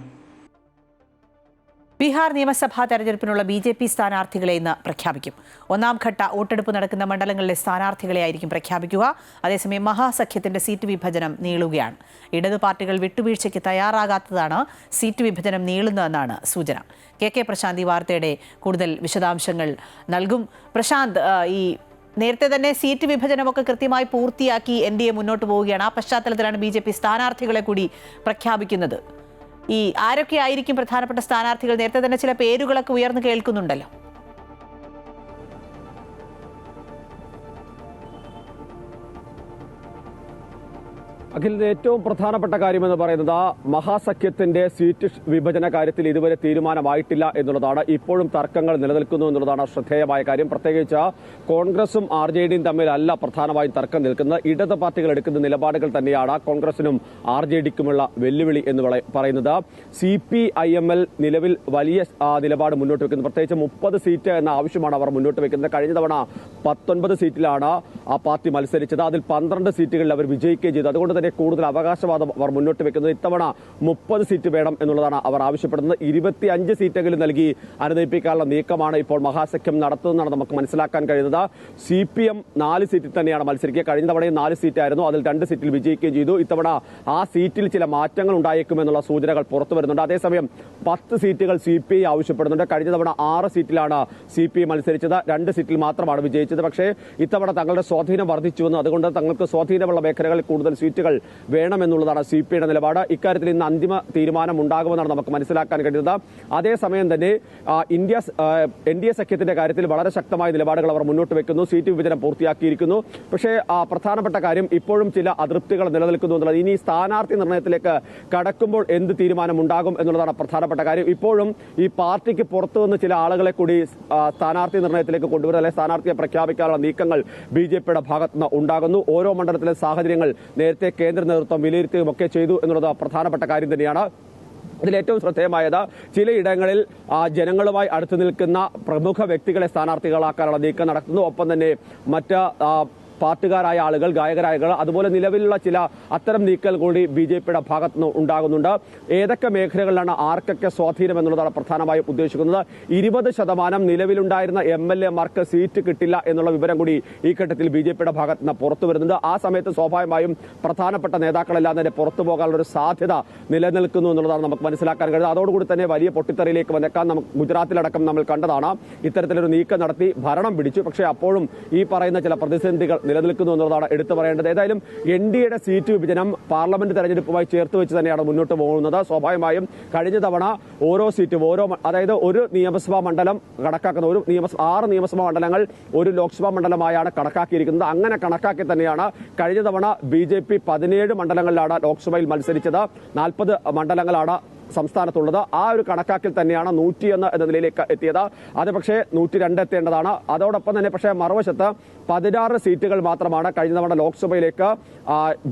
ബീഹാർ നിയമസഭാ തെരഞ്ഞെടുപ്പിനുള്ള BJP സ്ഥാനാർത്ഥികളെ ഇന്ന് പ്രഖ്യാപിക്കും. ഒന്നാം ഘട്ട വോട്ടെടുപ്പ് നടക്കുന്ന മണ്ഡലങ്ങളിലെ സ്ഥാനാർത്ഥികളെയായിരിക്കും പ്രഖ്യാപിക്കുക. അതേസമയം മഹാസഖ്യത്തിന്റെ സീറ്റ് വിഭജനം നീളുകയാണ്. ഇടതു പാർട്ടികൾ വിട്ടുവീഴ്ചയ്ക്ക് തയ്യാറാകാത്തതാണ് സീറ്റ് വിഭജനം നീളുന്നതെന്നാണ് സൂചന. KK പ്രശാന്ത് ഈ വാർത്തയുടെ കൂടുതൽ വിശദാംശങ്ങൾ നൽകും. പ്രശാന്ത്, ഈ നേരത്തെ തന്നെ സീറ്റ് വിഭജനമൊക്കെ കൃത്യമായി പൂർത്തിയാക്കി NDA മുന്നോട്ട് പോവുകയാണ്. ആ പശ്ചാത്തലത്തിലാണ് BJP സ്ഥാനാർത്ഥികളെ കൂടി പ്രഖ്യാപിക്കുന്നത്. ഈ ആരൊക്കെ ആയിരിക്കും പ്രധാനപ്പെട്ട സ്ഥാനാർത്ഥികൾ? നേരത്തെ തന്നെ ചില പേരുകളൊക്കെ ഉയർന്നു കേൾക്കുന്നുണ്ടല്ലോ. അഖിലിന്റെ ഏറ്റവും പ്രധാനപ്പെട്ട കാര്യമെന്ന് പറയുന്നത് മഹാസഖ്യത്തിന്റെ സീറ്റ് വിഭജന കാര്യത്തിൽ ഇതുവരെ തീരുമാനമായിട്ടില്ല എന്നുള്ളതാണ്. ഇപ്പോഴും തർക്കങ്ങൾ നിലനിൽക്കുന്നു എന്നുള്ളതാണ് ശ്രദ്ധേയമായ കാര്യം. പ്രത്യേകിച്ച് കോൺഗ്രസും RJDയും തമ്മിലല്ല പ്രധാനമായും തർക്കം നിൽക്കുന്നത്. ഇടത് പാർട്ടികൾ എടുക്കുന്ന നിലപാടുകൾ തന്നെയാണ് കോൺഗ്രസിനും RJDക്കുമുള്ള വെല്ലുവിളി എന്ന് പറയുന്നത്. CPIML നിലവിൽ വലിയ നിലപാട് മുന്നോട്ട് വെക്കുന്നത്. പ്രത്യേകിച്ച് 30 സീറ്റ് എന്ന ആവശ്യമാണ് അവർ മുന്നോട്ട് വെക്കുന്നത്. കഴിഞ്ഞ തവണ 19 സീറ്റിലാണ് ആ പാർട്ടി മത്സരിച്ചത്. അതിൽ 12 സീറ്റുകളിൽ അവർ വിജയിക്കുകയും ചെയ്തു. അതുകൊണ്ട് കൂടുതൽ അവകാശവാദം അവർ മുന്നോട്ട് വെക്കുന്നത്. ഇത്തവണ 30 സീറ്റ് വേണം എന്നുള്ളതാണ് അവർ ആവശ്യപ്പെടുന്നത്. 25 സീറ്റെങ്കിലും നൽകി അനുനയിപ്പിക്കാനുള്ള നീക്കമാണ് ഇപ്പോൾ മഹാസഖ്യം നടത്തുന്നതാണ് നമുക്ക് മനസ്സിലാക്കാൻ കഴിയുന്നത്. CPM 4 സീറ്റിൽ തന്നെയാണ് മത്സരിക്കുക. കഴിഞ്ഞ തവണയും 4 സീറ്റായിരുന്നു. അതിൽ 2 സീറ്റിൽ വിജയിക്കുകയും ചെയ്തു. ഇത്തവണ ആ സീറ്റിൽ ചില മാറ്റങ്ങൾ ഉണ്ടായേക്കുമെന്നുള്ള സൂചനകൾ പുറത്തു വരുന്നുണ്ട്. അതേസമയം 10 സീറ്റുകൾ CPI ആവശ്യപ്പെടുന്നുണ്ട്. കഴിഞ്ഞ തവണ 6 സീറ്റിലാണ് CPI മത്സരിച്ചത്. 2 സീറ്റിൽ മാത്രമാണ് വിജയിച്ചത്. പക്ഷേ ഇത്തവണ തങ്ങളുടെ സ്വാധീനം വർദ്ധിച്ചുവെന്നും അതുകൊണ്ട് തങ്ങൾക്ക് സ്വാധീനമുള്ള മേഖലകളിൽ കൂടുതൽ സീറ്റുകൾ വേണമെന്നുള്ളതാണ് CPIയുടെ നിലപാട്. ഇക്കാര്യത്തിൽ ഇന്ന് അന്തിമ തീരുമാനം ഉണ്ടാകുമെന്നാണ് നമുക്ക് മനസ്സിലാക്കാൻ കഴിയുന്നത്. അതേസമയം തന്നെ NDA സഖ്യത്തിന്റെ കാര്യത്തിൽ വളരെ ശക്തമായ നിലപാടുകൾ അവർ മുന്നോട്ട് വെക്കുന്നു. സീറ്റ് വിഭജനം പൂർത്തിയാക്കിയിരിക്കുന്നു. പക്ഷേ പ്രധാനപ്പെട്ട കാര്യം ഇപ്പോഴും ചില അതൃപ്തികൾ നിലനിൽക്കുന്നു എന്നുള്ളത്. ഇനി സ്ഥാനാർത്ഥി നിർണയത്തിലേക്ക് കടക്കുമ്പോൾ എന്ത് തീരുമാനം ഉണ്ടാകും എന്നുള്ളതാണ് പ്രധാനപ്പെട്ട കാര്യം. ഇപ്പോഴും ഈ പാർട്ടിക്ക് പുറത്തുനിന്ന് ചില ആളുകളെ കൂടി സ്ഥാനാർത്ഥി നിർണയത്തിലേക്ക് കൊണ്ടുവരുന്ന അല്ലെങ്കിൽ സ്ഥാനാർത്ഥിയെ പ്രഖ്യാപിക്കാനുള്ള നീക്കങ്ങൾ BJPയുടെ ഭാഗത്തുനിന്ന് ഉണ്ടാകുന്നു. ഓരോ മണ്ഡലത്തിലെ സാഹചര്യങ്ങൾ നേരത്തെ കേന്ദ്ര നേതൃത്വം വിലയിരുത്തുകയും ഒക്കെ ചെയ്തു എന്നുള്ളത് പ്രധാനപ്പെട്ട കാര്യം തന്നെയാണ്. ഇതിലേറ്റവും ശ്രദ്ധേയമായത് ചിലയിടങ്ങളിൽ ജനങ്ങളുമായി അടുത്തു നിൽക്കുന്ന പ്രമുഖ വ്യക്തികളെ സ്ഥാനാർത്ഥികളാക്കാനുള്ള നീക്കം നടത്തുന്നു. ഒപ്പം തന്നെ മറ്റ് പാട്ടുകാരായ ആളുകൾ, ഗായകരായ ആളുകൾ, അതുപോലെ നിലവിലുള്ള ചില അത്തരം നീക്കൽ കൂടി BJPയുടെ ഭാഗത്തു നിന്ന് ഉണ്ടാകുന്നുണ്ട്. ഏതൊക്കെ മേഖലകളിലാണ് ആർക്കൊക്കെ സ്വാധീനം എന്നുള്ളതാണ് പ്രധാനമായും ഉദ്ദേശിക്കുന്നത്. 20% നിലവിലുണ്ടായിരുന്ന MLA-മാർക്ക് സീറ്റ് കിട്ടില്ല എന്നുള്ള വിവരം കൂടി ഈ ഘട്ടത്തിൽ BJPയുടെ ഭാഗത്ത് നിന്ന് പുറത്തു വരുന്നുണ്ട്. ആ സമയത്ത് സ്വാഭാവികമായും പ്രധാനപ്പെട്ട നേതാക്കളെല്ലാം തന്നെ പുറത്തു പോകാനുള്ള ഒരു സാധ്യത നിലനിൽക്കുന്നു എന്നുള്ളതാണ് നമുക്ക് മനസ്സിലാക്കാൻ കഴിയുന്നത്. അതോടുകൂടി തന്നെ വലിയ പൊട്ടിത്തെറിയിലേക്ക് വന്നേക്കാൻ നമുക്ക് ഗുജറാത്തിലടക്കം നമ്മൾ കണ്ടതാണ്. ഇത്തരത്തിലൊരു നീക്കം നടത്തി ഭരണം പിടിച്ചു. പക്ഷേ അപ്പോഴും ഈ പറയുന്ന ചില പ്രതിസന്ധികൾ നിലനിൽക്കുന്നു എന്നുള്ളതാണ് എടുത്തു പറയേണ്ടത്. ഏതായാലും NDAയുടെ സീറ്റ് വിഭജനം പാർലമെന്റ് തെരഞ്ഞെടുപ്പുമായി ചേർത്ത് വെച്ച് തന്നെയാണ് മുന്നോട്ട് പോകുന്നത്. സ്വാഭാവികമായും കഴിഞ്ഞ തവണ ഓരോ സീറ്റും അതായത് ഒരു നിയമസഭാ മണ്ഡലം കണക്കാക്കുന്ന 6 നിയമസഭാ മണ്ഡലങ്ങൾ ഒരു ലോക്സഭാ മണ്ഡലമായാണ് കണക്കാക്കിയിരിക്കുന്നത്. അങ്ങനെ കണക്കാക്കി തന്നെയാണ് കഴിഞ്ഞ തവണ BJP 17 മണ്ഡലങ്ങളിലാണ് ലോക്സഭയിൽ മത്സരിച്ചത്. 40 മണ്ഡലങ്ങളാണ് സംസ്ഥാനത്തുള്ളത്. ആ ഒരു കണക്കാക്കിൽ തന്നെയാണ് 101 എന്ന നിലയിലേക്ക് എത്തിയത്. അത് പക്ഷേ 102 എത്തേണ്ടതാണ്. അതോടൊപ്പം തന്നെ പക്ഷേ മറുവശത്ത് 16 സീറ്റുകൾ മാത്രമാണ് കഴിഞ്ഞ തവണ ലോക്സഭയിലേക്ക്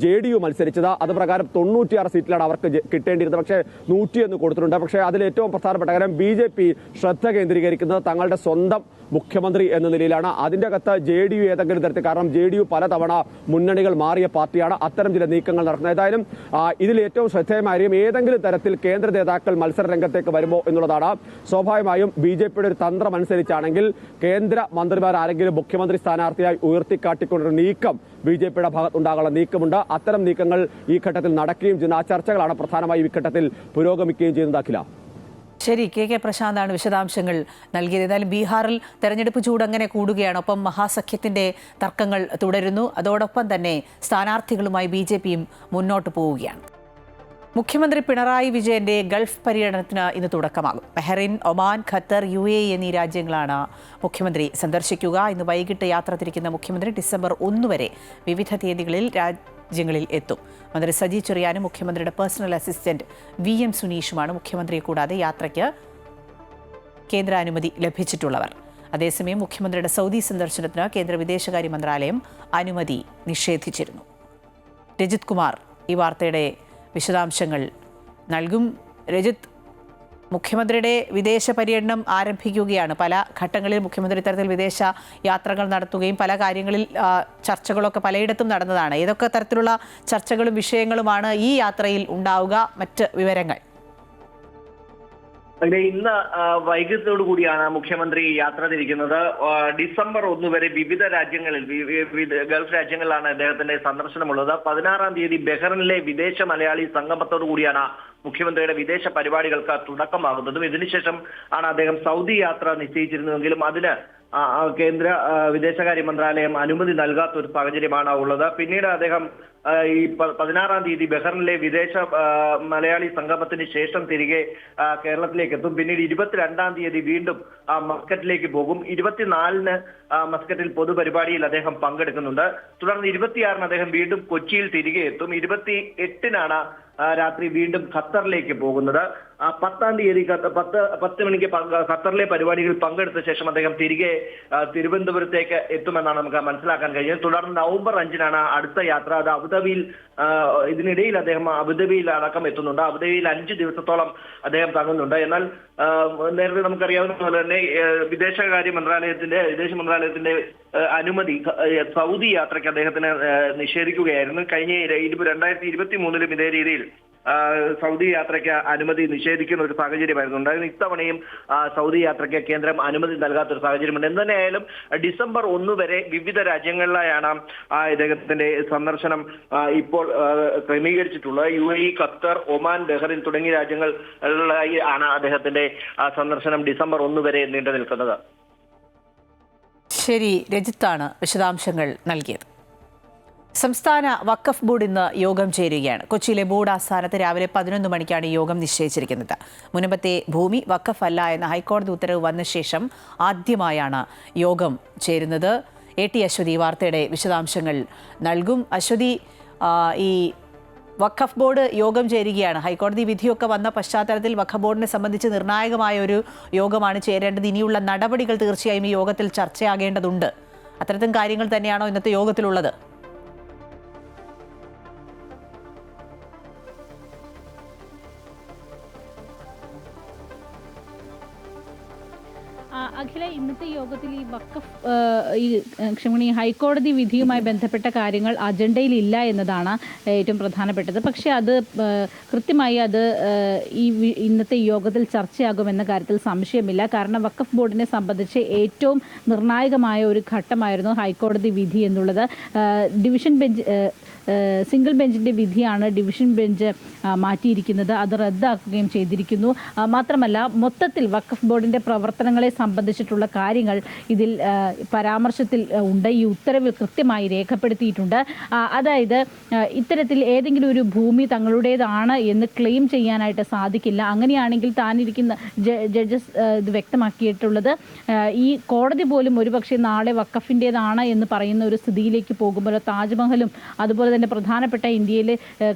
JDU മത്സരിച്ചത്. അത് പ്രകാരം 96 സീറ്റിലാണ് അവർക്ക് കിട്ടേണ്ടിയിരുന്നത്. പക്ഷേ 101 കൊടുത്തിട്ടുണ്ട്. പക്ഷേ അതിൽ ഏറ്റവും പ്രധാനപ്പെട്ട കാര്യം BJP ശ്രദ്ധ കേന്ദ്രീകരിക്കുന്നത് തങ്ങളുടെ സ്വന്തം മുഖ്യമന്ത്രി എന്ന നിലയിലാണ്. അതിൻ്റെ അകത്ത് JDU ഏതെങ്കിലും തരത്തിൽ, കാരണം JDU പലതവണ മുന്നണികൾ മാറിയ പാർട്ടിയാണ്, അത്തരം ചില നീക്കങ്ങൾ നടക്കുന്നത്. ഏതായാലും ഇതിൽ ഏറ്റവും ശ്രദ്ധേയമായും ഏതെങ്കിലും തരത്തിൽ കേന്ദ്ര നേതാക്കൾ മത്സര രംഗത്തേക്ക് വരുമോ എന്നുള്ളതാണ്. സ്വാഭാവികമായും BJPയുടെ ഒരു തന്ത്രം അനുസരിച്ചാണെങ്കിൽ കേന്ദ്ര മന്ത്രിമാർ ആരെങ്കിലും മുഖ്യമന്ത്രി സ്ഥാനാർത്ഥിയായി ഉയർത്തിക്കാട്ടിക്കൊണ്ടൊരു നീക്കം BJPയുടെ ഭാഗത്തുണ്ടാകാനുള്ള നീക്കമുണ്ട്. അത്തരം നീക്കങ്ങൾ ഈ ഘട്ടത്തിൽ നടക്കുകയും ചെയ്യുന്ന ആ ചർച്ചകളാണ് പ്രധാനമായും ഈ ഘട്ടത്തിൽ പുരോഗമിക്കുകയും ചെയ്യുന്നത്. അഖില, ശരി, KK പ്രശാന്താണ് വിശദാംശങ്ങൾ നൽകിയത്. ഏതായാലും ബീഹാറിൽ തെരഞ്ഞെടുപ്പ് ചൂട് അങ്ങനെ കൂടുകയാണ്. ഒപ്പം മഹാസഖ്യത്തിന്റെ തർക്കങ്ങൾ തുടരുന്നു. അതോടൊപ്പം തന്നെ സ്ഥാനാർത്ഥികളുമായി BJPയും മുന്നോട്ട് പോവുകയാണ്. മുഖ്യമന്ത്രി പിണറായി വിജയന്റെ ഗൾഫ് പര്യടനത്തിന് ഇന്ന് തുടക്കമാകും. ബഹ്റൈൻ, ഒമാൻ, ഖത്തർ, UAE എന്നീ രാജ്യങ്ങളാണ് മുഖ്യമന്ത്രി സന്ദർശിക്കുക. ഇന്ന് വൈകിട്ട് യാത്ര തിരിക്കുന്ന മുഖ്യമന്ത്രി ഡിസംബർ 1 വരെ വിവിധ തീയതികളിൽ രാജ്യങ്ങളിൽ എത്തും. മന്ത്രി സജി ചെറിയാനും മുഖ്യമന്ത്രിയുടെ പേഴ്സണൽ അസിസ്റ്റന്റ് VM സുനീഷുമാണ് മുഖ്യമന്ത്രിയെ കൂടാതെ യാത്രയ്ക്ക് കേന്ദ്ര അനുമതി ലഭിച്ചിട്ടുള്ളവർ. അതേസമയം മുഖ്യമന്ത്രിയുടെ സൗദി സന്ദർശനത്തിന് കേന്ദ്ര വിദേശകാര്യ മന്ത്രാലയം അനുമതി നിഷേധിച്ചിരുന്നു. രജിത് കുമാർ ഈ വാർത്തയുടെ വിശദാംശങ്ങൾ നൽകും. രജിത്, മുഖ്യമന്ത്രിയുടെ വിദേശ പര്യടനം ആരംഭിക്കുകയാണ്. പല ഘട്ടങ്ങളിൽ മുഖ്യമന്ത്രി തരത്തിൽ വിദേശ യാത്രകൾ നടത്തുകയും പല കാര്യങ്ങളിൽ ചർച്ചകളൊക്കെ പലയിടത്തും നടന്നതാണ്. ഏതൊക്കെ തരത്തിലുള്ള ചർച്ചകളും വിഷയങ്ങളുമാണ് ഈ യാത്രയിൽ ഉണ്ടാവുക? മറ്റ് വിവരങ്ങൾ? ഇന്ന് വൈകിട്ടോടു കൂടിയാണ് മുഖ്യമന്ത്രി യാത്ര തിരിക്കുന്നത്. ഡിസംബർ 1 വരെ വിവിധ രാജ്യങ്ങളിൽ, ഗൾഫ് രാജ്യങ്ങളിലാണ് അദ്ദേഹത്തിന്റെ സന്ദർശനമുള്ളത്. 16-ാം തീയതി ബഹ്റൈനിലെ വിദേശ മലയാളി സംഗമത്തോടു കൂടിയാണ് മുഖ്യമന്ത്രിയുടെ വിദേശ പരിപാടികൾക്ക് തുടക്കമാകുന്നതും. ഇതിനുശേഷം ആണ് അദ്ദേഹം സൗദി യാത്ര നിശ്ചയിച്ചിരുന്നുവെങ്കിലും അതിന് കേന്ദ്ര വിദേശകാര്യ മന്ത്രാലയം അനുമതി നൽകാത്ത ഒരു സാഹചര്യമാണ് ഉള്ളത്. പിന്നീട് അദ്ദേഹം ഈ 16-ാം തീയതി ബഹ്റൈനിലെ വിദേശ മലയാളി സംഗമത്തിന് ശേഷം തിരികെ കേരളത്തിലേക്ക് എത്തും. പിന്നീട് 22-ാം തീയതി വീണ്ടും മസ്കറ്റിലേക്ക് പോകും. 24-ന് മസ്കറ്റിൽ പൊതുപരിപാടിയിൽ അദ്ദേഹം പങ്കെടുക്കുന്നുണ്ട്. തുടർന്ന് 26-ന് അദ്ദേഹം വീണ്ടും കൊച്ചിയിൽ തിരികെ എത്തും. 28-നാണ് രാത്രി വീണ്ടും ഖത്തറിലേക്ക് പോകുന്നത്. 10-ാം തീയതി 10 മണിക്ക് ഖത്തറിലെ പരിപാടികളിൽ പങ്കെടുത്ത ശേഷം അദ്ദേഹം തിരികെ തിരുവനന്തപുരത്തേക്ക് എത്തുമെന്നാണ് നമുക്ക് മനസ്സിലാക്കാൻ കഴിയുന്നത്. തുടർന്ന് നവംബർ 5-നാണ് അടുത്ത യാത്ര. അത് അബുദാബിയിൽ, ഇതിനിടയിൽ അദ്ദേഹം അബുദാബിയിൽ അടക്കം എത്തുന്നുണ്ട്. അബുദാബിയിൽ 5 ദിവസത്തോളം അദ്ദേഹം തങ്ങുന്നുണ്ട്. എന്നാൽ നേരത്തെ നമുക്കറിയാവുന്ന പോലെ തന്നെ വിദേശ മന്ത്രാലയത്തിന്റെ അനുമതി സൗദി യാത്രയ്ക്ക് അദ്ദേഹത്തിന് നിഷേധിക്കുകയായിരുന്നു. കഴിഞ്ഞ 2023-ലും ഇതേ രീതിയിൽ സൗദി യാത്രയ്ക്ക് അനുമതി നിഷേധിക്കുന്ന ഒരു സാഹചര്യമായിരുന്നു ഉണ്ടായിരുന്നു. ഇത്തവണയും സൗദി യാത്രയ്ക്ക് കേന്ദ്രം അനുമതി നൽകാത്തൊരു സാഹചര്യമുണ്ട്. എന്തുതന്നെയായാലും ഡിസംബർ 1 വരെ വിവിധ രാജ്യങ്ങളിലായാണ് ഇദ്ദേഹത്തിന്റെ സന്ദർശനം ഇപ്പോൾ ക്രമീകരിച്ചിട്ടുള്ളത്. UAE, ഖത്തർ, ഒമാൻ, ബഹ്റൈൻ തുടങ്ങിയ രാജ്യങ്ങളിലായി ആണ് അദ്ദേഹത്തിന്റെ സന്ദർശനം ഡിസംബർ 1 വരെ നീണ്ടു നിൽക്കുന്നത്. ശരി, രജിത്താണ് വിശദാംശങ്ങൾ നൽകിയത്. സംസ്ഥാന വഖഫ് ബോർഡ് ഇന്ന് യോഗം ചേരുകയാണ്. കൊച്ചിയിലെ ബോർഡ് ആസ്ഥാനത്ത് രാവിലെ 11 മണിക്കാണ് യോഗം നിശ്ചയിച്ചിരിക്കുന്നത്. മുൻപത്തെ ഭൂമി വഖഫ് അല്ല എന്ന ഹൈക്കോടതി ഉത്തരവ് വന്ന ശേഷം ആദ്യമായാണ് യോഗം ചേരുന്നത്. AT അശ്വതി വാർത്തയുടെ വിശദാംശങ്ങൾ നൽകും. അശ്വതി, ഈ വഖഫ് ബോർഡ് യോഗം ചേരുകയാണ്. ഹൈക്കോടതി വിധിയൊക്കെ വന്ന പശ്ചാത്തലത്തിൽ വഖഫ് ബോർഡിനെ സംബന്ധിച്ച് നിർണായകമായ ഒരു യോഗമാണ് ചേരേണ്ടത്. ഇനിയുള്ള നടപടികൾ തീർച്ചയായും ഈ യോഗത്തിൽ ചർച്ചയാകേണ്ടതുണ്ട്. അത്തരത്തിൽ കാര്യങ്ങൾ തന്നെയാണോ ഇന്നത്തെ യോഗത്തിലുള്ളത്? അഖില, ഇന്നത്തെ യോഗത്തിൽ ഈ വഖഫ് ഹൈക്കോടതി വിധിയുമായി ബന്ധപ്പെട്ട കാര്യങ്ങൾ അജണ്ടയിൽ ഇല്ല എന്നതാണ് ഏറ്റവും പ്രധാനപ്പെട്ടത്. പക്ഷേ അത് കൃത്യമായി അത് ഇന്നത്തെ യോഗത്തിൽ ചർച്ചയാകുമെന്ന കാര്യത്തിൽ സംശയമില്ല. കാരണം വഖഫ് ബോർഡിനെ സംബന്ധിച്ച് ഏറ്റവും നിർണായകമായ ഒരു ഘട്ടമായിരുന്നു ഹൈക്കോടതി വിധി എന്നുള്ളത്. ഡിവിഷൻ ബെഞ്ച് സിംഗിൾ ബെഞ്ചിൻ്റെ വിധിയാണ് ഡിവിഷൻ ബെഞ്ച് മാറ്റിയിരിക്കുന്നത്. അത് റദ്ദാക്കുകയും ചെയ്തിരിക്കുന്നു. മാത്രമല്ല, മൊത്തത്തിൽ വഖഫ് ബോർഡിൻ്റെ പ്രവർത്തനങ്ങളെ സംബന്ധിച്ചിട്ടുള്ള കാര്യങ്ങൾ ഇതിൽ പരാമർശത്തിൽ ഉണ്ട്. ഈ ഉത്തരവ് കൃത്യമായി രേഖപ്പെടുത്തിയിട്ടുണ്ട്. അതായത് ഇത്തരത്തിൽ ഏതെങ്കിലും ഒരു ഭൂമി തങ്ങളുടേതാണ് എന്ന് ക്ലെയിം ചെയ്യാനായിട്ട് സാധിക്കില്ല. അങ്ങനെയാണെങ്കിൽ താനിരിക്കുന്ന ജഡ്ജസ് ഇത് വ്യക്തമാക്കിയിട്ടുള്ളത് ഈ കോടതി പോലും ഒരുപക്ഷെ നാളെ വഖഫിൻ്റേതാണ് എന്ന് പറയുന്ന ഒരു സ്ഥിതിയിലേക്ക് പോകുമ്പോൾ താജ്മഹലും അതുപോലെ തന്നെ പ്രധാനപ്പെട്ട ഇന്ത്യയിലെ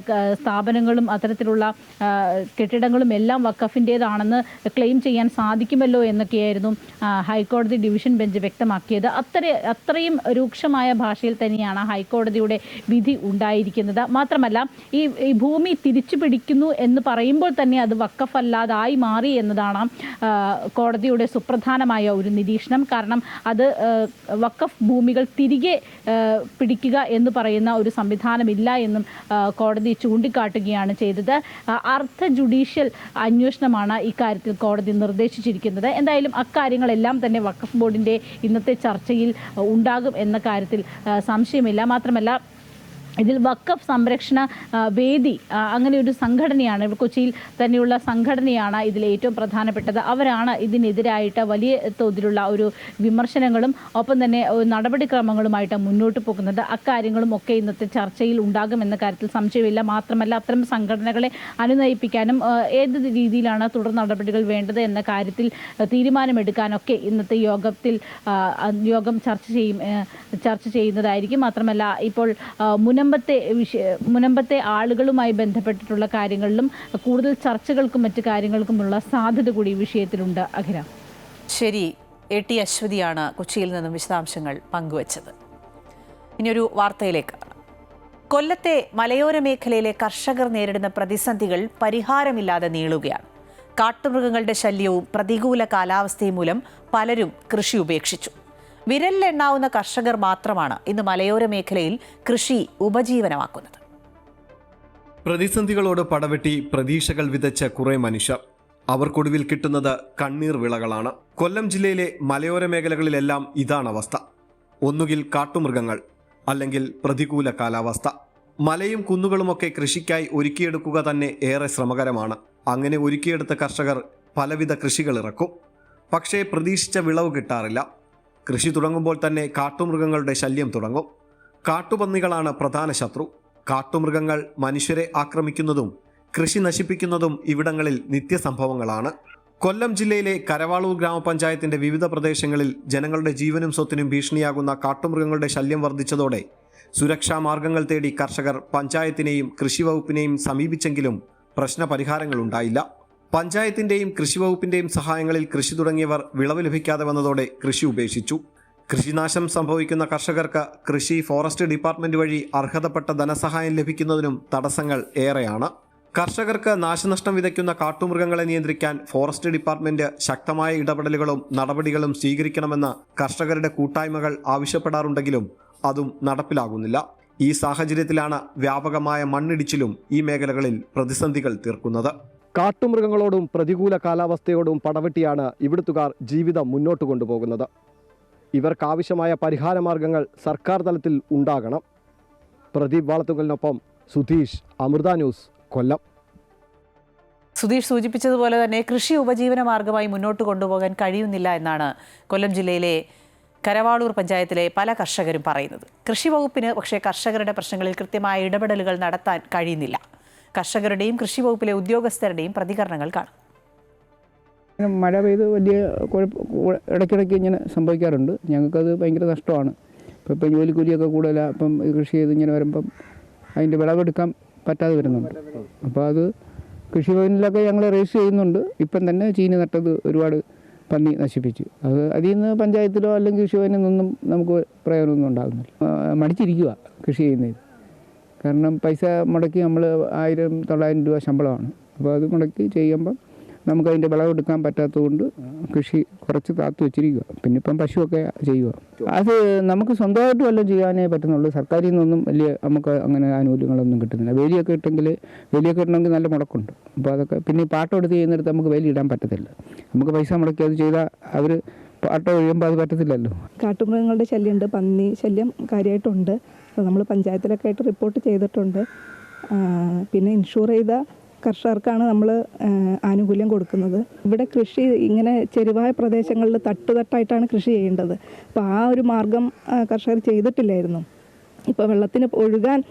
സ്ഥാപനങ്ങളും അത്തരത്തിലുള്ള കെട്ടിടങ്ങളും എല്ലാം വഖഫിൻ്റേതാണെന്ന് ക്ലെയിം ചെയ്യാൻ സാധിക്കുമല്ലോ എന്നൊക്കെയായിരുന്നു ഹൈക്കോടതി ഡിവിഷൻ ബെഞ്ച് വ്യക്തമാക്കിയത്. അത്രയും രൂക്ഷമായ ഭാഷയിൽ തന്നെയാണ് ഹൈക്കോടതിയുടെ വിധി ഉണ്ടായിരിക്കുന്നത്. മാത്രമല്ല, ഈ ഭൂമി തിരിച്ചു പിടിക്കുന്നു എന്ന് പറയുമ്പോൾ തന്നെ അത് വഖഫ് അല്ലാതായി മാറി എന്നതാണ് കോടതിയുടെ സുപ്രധാനമായ ഒരു നിരീക്ഷണം. കാരണം അത് വഖഫ് ഭൂമികൾ തിരികെ പിടിക്കുക എന്ന് പറയുന്ന ഒരു സംവിധാനമില്ല എന്നും കോടതി ചൂണ്ടിക്കാട്ടുകയാണ് ചെയ്തത്. അർദ്ധ ജുഡീഷ്യൽ അന്വേഷണമാണ് ഇക്കാര്യത്തിൽ കോടതി നിർദ്ദേശിച്ചിരിക്കുന്നത്. എന്തായാലും അക്കാര്യങ്ങളെല്ലാം തന്നെ വഖഫ് ബോർഡിൻ്റെ ഇന്നത്തെ ചർച്ചയിൽ ഉണ്ടാകും എന്ന കാര്യത്തിൽ സംശയമില്ല. മാത്രമല്ല, ഇതിൽ വഖഫ് സംരക്ഷണ വേദി അങ്ങനെ ഒരു സംഘടനയാണ്, കൊച്ചിയിൽ തന്നെയുള്ള സംഘടനയാണ് ഇതിൽ ഏറ്റവും പ്രധാനപ്പെട്ടത്. അവരാണ് ഇതിനെതിരായിട്ട് വലിയ തോതിലുള്ള ഒരു വിമർശനങ്ങളും ഒപ്പം തന്നെ നടപടിക്രമങ്ങളുമായിട്ട് മുന്നോട്ട് പോകുന്നത്. അക്കാര്യങ്ങളും ഒക്കെ ഇന്നത്തെ ചർച്ചയിൽ ഉണ്ടാകുമെന്ന കാര്യത്തിൽ സംശയമില്ല. മാത്രമല്ല, അത്തരം സംഘടനകളെ അനുനയിപ്പിക്കാനും ഏത് രീതിയിലാണ് തുടർ നടപടികൾ വേണ്ടത് എന്ന കാര്യത്തിൽ തീരുമാനമെടുക്കാനൊക്കെ ഇന്നത്തെ യോഗം ചർച്ച ചെയ്യുന്നതായിരിക്കും. മാത്രമല്ല, ഇപ്പോൾ മുനമ്പത്തെ ആളുകളുമായി ബന്ധപ്പെട്ടിട്ടുള്ള കാര്യങ്ങളിലും കൂടുതൽ ചർച്ചകൾക്കും മറ്റു കാര്യങ്ങൾക്കുമുള്ള സാധ്യത കൂടി ഈ വിഷയത്തിലുണ്ട്. അഖില, ശരി. AT അശ്വതിയാണ് കൊച്ചിയിൽ നിന്നും വിശദാംശങ്ങൾ പങ്കുവച്ചത്. ഇനിയൊരു വാർത്തയിലേക്ക്. കൊല്ലത്തെ മലയോര മേഖലയിലെ കർഷകർ നേരിടുന്ന പ്രതിസന്ധികൾ പരിഹാരമില്ലാതെ നീളുകയാണ്. കാട്ടുമൃഗങ്ങളുടെ ശല്യവും പ്രതികൂല കാലാവസ്ഥയും മൂലം പലരും കൃഷി ഉപേക്ഷിച്ചു. വിരലിലെണ്ണാവുന്ന കർഷകർ മാത്രമാണ് ഇന്ന് മലയോര മേഖലയിൽ കൃഷി ഉപജീവനമാക്കുന്നത്. പ്രതിസന്ധികളോട് പടവെട്ടി പ്രതീക്ഷകൾ വിതച്ച കുറെ മനുഷ്യർ. അവർക്കൊടുവിൽ കിട്ടുന്നത് കണ്ണീർ വിളകളാണ്. കൊല്ലം ജില്ലയിലെ മലയോര മേഖലകളിലെല്ലാം ഇതാണ് അവസ്ഥ. ഒന്നുകിൽ കാട്ടുമൃഗങ്ങൾ, അല്ലെങ്കിൽ പ്രതികൂല കാലാവസ്ഥ. മലയും കുന്നുകളുമൊക്കെ കൃഷിക്കായി ഒരുക്കിയെടുക്കുക തന്നെ ഏറെ ശ്രമകരമാണ്. അങ്ങനെ ഒരുക്കിയെടുത്ത കർഷകർ പലവിധ കൃഷികൾ ഇറക്കും. പക്ഷേ പ്രതീക്ഷിച്ച വിളവ് കിട്ടാറില്ല. കൃഷി തുടങ്ങുമ്പോൾ തന്നെ കാട്ടുമൃഗങ്ങളുടെ ശല്യം തുടങ്ങും. കാട്ടുപന്നികളാണ് പ്രധാന ശത്രു. കാട്ടുമൃഗങ്ങൾ മനുഷ്യരെ ആക്രമിക്കുന്നതും കൃഷി നശിപ്പിക്കുന്നതും ഇവിടങ്ങളിൽ നിത്യസംഭവങ്ങളാണ്. കൊല്ലം ജില്ലയിലെ കരവാളൂർ ഗ്രാമപഞ്ചായത്തിന്റെ വിവിധ പ്രദേശങ്ങളിൽ ജനങ്ങളുടെ ജീവനും സ്വത്തിനും ഭീഷണിയാകുന്ന കാട്ടുമൃഗങ്ങളുടെ ശല്യം വർദ്ധിച്ചതോടെ സുരക്ഷാ മാർഗങ്ങൾ തേടി കർഷകർ പഞ്ചായത്തിനെയും കൃഷിവകുപ്പിനെയും സമീപിച്ചെങ്കിലും പ്രശ്നപരിഹാരങ്ങളുണ്ടായില്ല. പഞ്ചായത്തിന്റെയും കൃഷിവകുപ്പിന്റെയും സഹായങ്ങളിൽ കൃഷി തുടങ്ങിയവർ വിളവ് ലഭിക്കാതെ വന്നതോടെ കൃഷി ഉപേക്ഷിച്ചു. കൃഷിനാശം സംഭവിക്കുന്ന കർഷകർക്ക് കൃഷി ഫോറസ്റ്റ് ഡിപ്പാർട്ട്മെന്റ് വഴി അർഹതപ്പെട്ട ധനസഹായം ലഭിക്കുന്നതിനും തടസ്സങ്ങൾ ഏറെയാണ്. കർഷകർക്ക് നാശനഷ്ടം വിതയ്ക്കുന്ന കാട്ടുമൃഗങ്ങളെ നിയന്ത്രിക്കാൻ ഫോറസ്റ്റ് ഡിപ്പാർട്ട്മെന്റ് ശക്തമായ ഇടപെടലുകളും നടപടികളും സ്വീകരിക്കണമെന്ന് കർഷകരുടെ കൂട്ടായ്മകൾ ആവശ്യപ്പെടാറുണ്ടെങ്കിലും അതും നടപ്പിലാകുന്നില്ല. ഈ സാഹചര്യത്തിലാണ് വ്യാപകമായ മണ്ണിടിച്ചിലും ഈ മേഖലകളിൽ പ്രതിസന്ധികൾ തീർക്കുന്നത്. കാട്ടുമൃഗങ്ങളോടും പ്രതികൂല കാലാവസ്ഥയോടും പടവെട്ടിയാണ് ഇവിടുത്തുകാർ ജീവിതം മുന്നോട്ട് കൊണ്ടുപോകുന്നത്. ഇവർക്കാവശ്യമായ പരിഹാരമാർഗങ്ങൾ സർക്കാർ തലത്തിൽ ഉണ്ടാകണം. പ്രദീപ് വാളത്തുകലിനൊപ്പം സുധീഷ്, അമൃത ന്യൂസ്, കൊല്ലം. സുധീഷ് സൂചിപ്പിച്ചതുപോലെ തന്നെ കൃഷി ഉപജീവന മാർഗമായി മുന്നോട്ട് കൊണ്ടുപോകാൻ കഴിയുന്നില്ല എന്നാണ് കൊല്ലം ജില്ലയിലെ കരവാളൂർ പഞ്ചായത്തിലെ പല കർഷകരും പറയുന്നത്. കൃഷി വകുപ്പിന് പക്ഷേ കർഷകരുടെ പ്രശ്നങ്ങളിൽ കൃത്യമായ ഇടപെടലുകൾ നടത്താൻ കഴിയുന്നില്ല. കർഷകരുടെയും കൃഷി വകുപ്പിലെ ഉദ്യോഗസ്ഥരുടെയും പ്രതികരണങ്ങൾ കാണാം. മഴ പെയ്ത് വലിയ ഇടയ്ക്കിടയ്ക്ക് ഇങ്ങനെ സംഭവിക്കാറുണ്ട്. ഞങ്ങൾക്കത് ഭയങ്കര നഷ്ടമാണ്. ഇപ്പം ജോലിക്കൂലിയൊക്കെ കൂടുതലാണ്. അപ്പം കൃഷി ചെയ്ത് ഇങ്ങനെ വരുമ്പം അതിൻ്റെ വിളവെടുക്കാൻ പറ്റാതെ വരുന്നുണ്ട്. അപ്പോൾ അത് കൃഷിഭവനിലൊക്കെ ഞങ്ങൾ രജിസ്റ്റർ ചെയ്യുന്നുണ്ട്. ഇപ്പം തന്നെ ചീനി നട്ടത് ഒരുപാട് പന്നി നശിപ്പിച്ചു. അത് അതിൽ നിന്ന് പഞ്ചായത്തിലോ അല്ലെങ്കിൽ കൃഷിഭവനിൽ നിന്നും നമുക്ക് പ്രയോജനമൊന്നും ഉണ്ടാകുന്നില്ല. മടിച്ചിരിക്കുക കൃഷി ചെയ്യുന്നത്. കാരണം പൈസ മുടക്കി നമ്മൾ 1000-900 രൂപ ശമ്പളമാണ്. അപ്പോൾ അത് മുടക്കി ചെയ്യുമ്പം നമുക്കതിൻ്റെ വിളവെടുക്കാൻ പറ്റാത്തതുകൊണ്ട് കൃഷി കുറച്ച് താത്തു വെച്ചിരിക്കുക. പിന്നെ ഇപ്പം പശുവൊക്കെ ചെയ്യുക. അത് നമുക്ക് സ്വന്തമായിട്ട് വല്ലതും ചെയ്യാനേ പറ്റുന്നുള്ളൂ. സർക്കാരിൽ നിന്നൊന്നും വലിയ നമുക്ക് അങ്ങനെ ആനുകൂല്യങ്ങളൊന്നും കിട്ടുന്നില്ല. വേലിയൊക്കെ ഇട്ടണമെങ്കിൽ നല്ല മുടക്കുണ്ട്. അപ്പോൾ അതൊക്കെ പിന്നെ പാട്ടം എടുത്ത് ചെയ്യുന്നിടത്ത് നമുക്ക് വേലി ഇടാൻ പറ്റത്തില്ല. നമുക്ക് പൈസ മുടക്കി അത് ചെയ്താൽ അവർ പാട്ടം ഒഴിയുമ്പോൾ അത് പറ്റത്തില്ലല്ലോ. കാട്ടുമൃഗങ്ങളുടെ ശല്യമുണ്ട്, പന്നി ശല്യം കാര്യമായിട്ടുണ്ട്. അത് നമ്മൾ പഞ്ചായത്തിലൊക്കെ ആയിട്ട് റിപ്പോർട്ട് ചെയ്തിട്ടുണ്ട്. പിന്നെ ഇൻഷൂർ ചെയ്ത കർഷകർക്കാണ് നമ്മൾ ആനുകൂല്യം കൊടുക്കുന്നത്. ഇവിടെ കൃഷി ഇങ്ങനെ ചെരുവായ പ്രദേശങ്ങളിൽ തട്ടുതട്ടായിട്ടാണ് കൃഷി ചെയ്യേണ്ടത്. അപ്പോൾ ആ ഒരു മാർഗം കർഷകർ ചെയ്തിട്ടില്ലായിരുന്നു. ഇപ്പോൾ വെള്ളത്തിന് ഒഴുകാൻ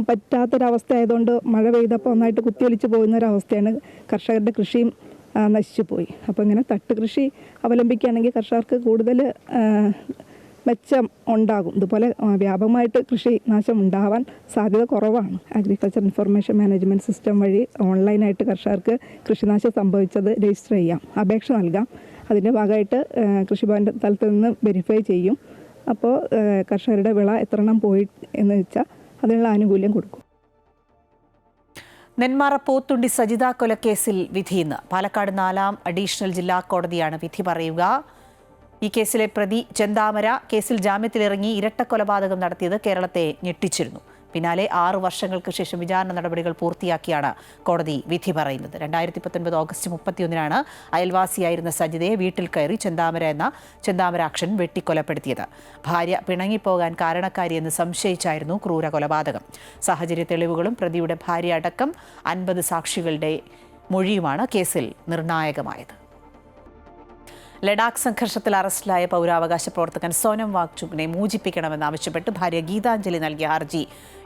പറ്റാത്തൊരവസ്ഥ ആയതുകൊണ്ട് മഴ പെയ്തപ്പോൾ ഒന്നായിട്ട് കുത്തിയൊലിച്ച് പോകുന്നൊരവസ്ഥയാണ്. കർഷകരുടെ കൃഷിയും നശിച്ചു പോയി. അപ്പോൾ ഇങ്ങനെ തട്ട് കൃഷി അവലംബിക്കുകയാണെങ്കിൽ കർഷകർക്ക് കൂടുതൽ മെച്ചം ഉണ്ടാകും. ഇതുപോലെ വ്യാപകമായിട്ട് കൃഷി നാശം ഉണ്ടാവാൻ സാധ്യത കുറവാണ്. അഗ്രികൾച്ചർ ഇൻഫർമേഷൻ മാനേജ്മെൻറ്റ് സിസ്റ്റം വഴി ഓൺലൈനായിട്ട് കർഷകർക്ക് കൃഷിനാശം സംഭവിച്ചത് രജിസ്റ്റർ ചെയ്യാം, അപേക്ഷ നൽകാം. അതിൻ്റെ ഭാഗമായിട്ട് കൃഷിഭവൻ്റെ തലത്തിൽ നിന്ന് വെരിഫൈ ചെയ്യും. അപ്പോൾ കർഷകരുടെ വിള എത്ര എണ്ണം പോയി എന്ന് വെച്ചാൽ അതിനുള്ള ആനുകൂല്യം കൊടുക്കും. നെന്മാറ പോത്തുണ്ടി സജിത കൊലക്കേസിൽ വിധി ഇന്ന്. പാലക്കാട് 4ാം അഡീഷണൽ ജില്ലാ കോടതിയാണ് വിധി പറയുക. ഈ കേസിലെ പ്രതി ചെന്താമര കേസിൽ ജാമ്യത്തിലിറങ്ങി ഇരട്ടക്കൊലപാതകം നടത്തിയത് കേരളത്തെ ഞെട്ടിച്ചിരുന്നു. പിന്നാലെ 6 വർഷങ്ങൾക്ക് ശേഷം വിചാരണ നടപടികൾ പൂർത്തിയാക്കിയാണ് കോടതി വിധി പറയുന്നത്. 2019 ഓഗസ്റ്റ് 31-നാണ് അയൽവാസിയായിരുന്ന സജിതയെ വീട്ടിൽ കയറി ചെന്താമരാക്ഷൻ വെട്ടിക്കൊലപ്പെടുത്തിയത്. ഭാര്യ പിണങ്ങിപ്പോകാൻ കാരണക്കാരിയെന്ന് സംശയിച്ചായിരുന്നു ക്രൂര കൊലപാതകം. സാഹചര്യ തെളിവുകളും പ്രതിയുടെ ഭാര്യ അടക്കം 50 സാക്ഷികളുടെ മൊഴിയുമാണ് കേസിൽ നിർണായകമായത്. ലഡാക്ക് സംഘർഷത്തിൽ അറസ്റ്റിലായ പൗരാവകാശ പ്രവർത്തകൻ സോനം വാങ്ചുക്കിനെ മോചിപ്പിക്കണമെന്നാവശ്യപ്പെട്ട് ഭാര്യ ഗീതാഞ്ജലി നൽകിയ ഹർജി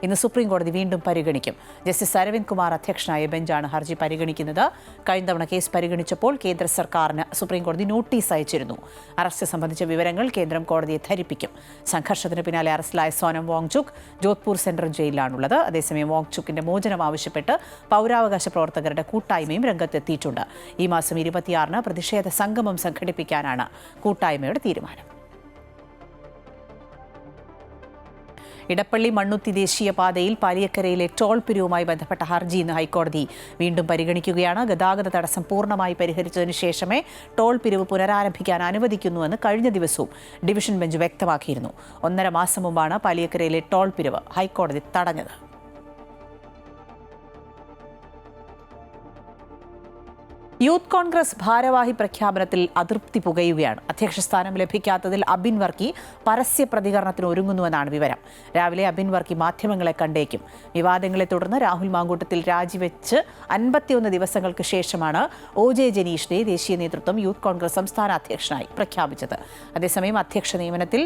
ഇന്ന് സുപ്രീം കോടതി വീണ്ടും പരിഗണിക്കും. ജസ്റ്റിസ് അരവിന്ദ് കുമാർ അധ്യക്ഷനായ ബെഞ്ചാണ് ഹർജി പരിഗണിക്കുന്നത്. കഴിഞ്ഞ തവണ കേസ് പരിഗണിച്ചപ്പോൾ കേന്ദ്ര സർക്കാരിന് സുപ്രീം കോടതി നോട്ടീസ് അയച്ചിരുന്നു. അറസ്റ്റ് സംബന്ധിച്ച വിവരങ്ങൾ കേന്ദ്രം കോടതിയെ ധരിപ്പിക്കും. സംഘർഷത്തിന് പിന്നാലെ അറസ്റ്റിലായ സോനം വാങ്ചുക്ക് ജോധ്പൂർ സെൻട്രൽ ജയിലിലാണുള്ളത്. അതേസമയം വാങ്ചുക്കിന്റെ മോചനം ആവശ്യപ്പെട്ട് പൗരാവകാശ പ്രവർത്തകരുടെ കൂട്ടായ്മയും രംഗത്തെത്തിയിട്ടുണ്ട്. ഈ മാസം 26-ന് പ്രതിഷേധ സംഗമം സംഘടിപ്പിക്കാനാണ് കൂട്ടായ്മയുടെ തീരുമാനം. ഇടപ്പള്ളി മണ്ണുത്തി ദേശീയപാതയിൽ പാലിയക്കരയിലെ ടോൾ പിരിവുമായി ബന്ധപ്പെട്ട ഹർജി ഇന്ന് ഹൈക്കോടതി വീണ്ടും പരിഗണിക്കുകയാണ്. ഗതാഗത തടസ്സം പൂർണ്ണമായി പരിഹരിച്ചതിനു ശേഷമേ ടോൾ പിരിവ് പുനരാരംഭിക്കാൻ അനുവദിക്കുന്നുവെന്ന് കഴിഞ്ഞ ദിവസവും ഡിവിഷൻ ബെഞ്ച് വ്യക്തമാക്കിയിരുന്നു. 1.5 മാസം മുമ്പാണ് പാലിയക്കരയിലെ ടോൾ പിരിവ് ഹൈക്കോടതി തടഞ്ഞത്. യൂത്ത് കോൺഗ്രസ് ഭാരവാഹി പ്രഖ്യാപനത്തിൽ അതൃപ്തി പുകയുകയാണ്. അധ്യക്ഷ സ്ഥാനം ലഭിക്കാത്തതിൽ അബിൻ വർക്കി പരസ്യ പ്രതികരണത്തിന് ഒരുങ്ങുന്നുവെന്നാണ് വിവരം. രാവിലെ അബിൻ വർക്കി മാധ്യമങ്ങളെ കണ്ടേക്കും. വിവാദങ്ങളെ തുടർന്ന് രാഹുൽ മാങ്കൂട്ടത്തിൽ രാജിവെച്ച് 51 ദിവസങ്ങൾക്ക് ശേഷമാണ് OJ ജനീഷിനെ ദേശീയ നേതൃത്വം യൂത്ത് കോൺഗ്രസ് സംസ്ഥാന അധ്യക്ഷനായി പ്രഖ്യാപിച്ചത്. അതേസമയം അധ്യക്ഷ നിയമനത്തിൽ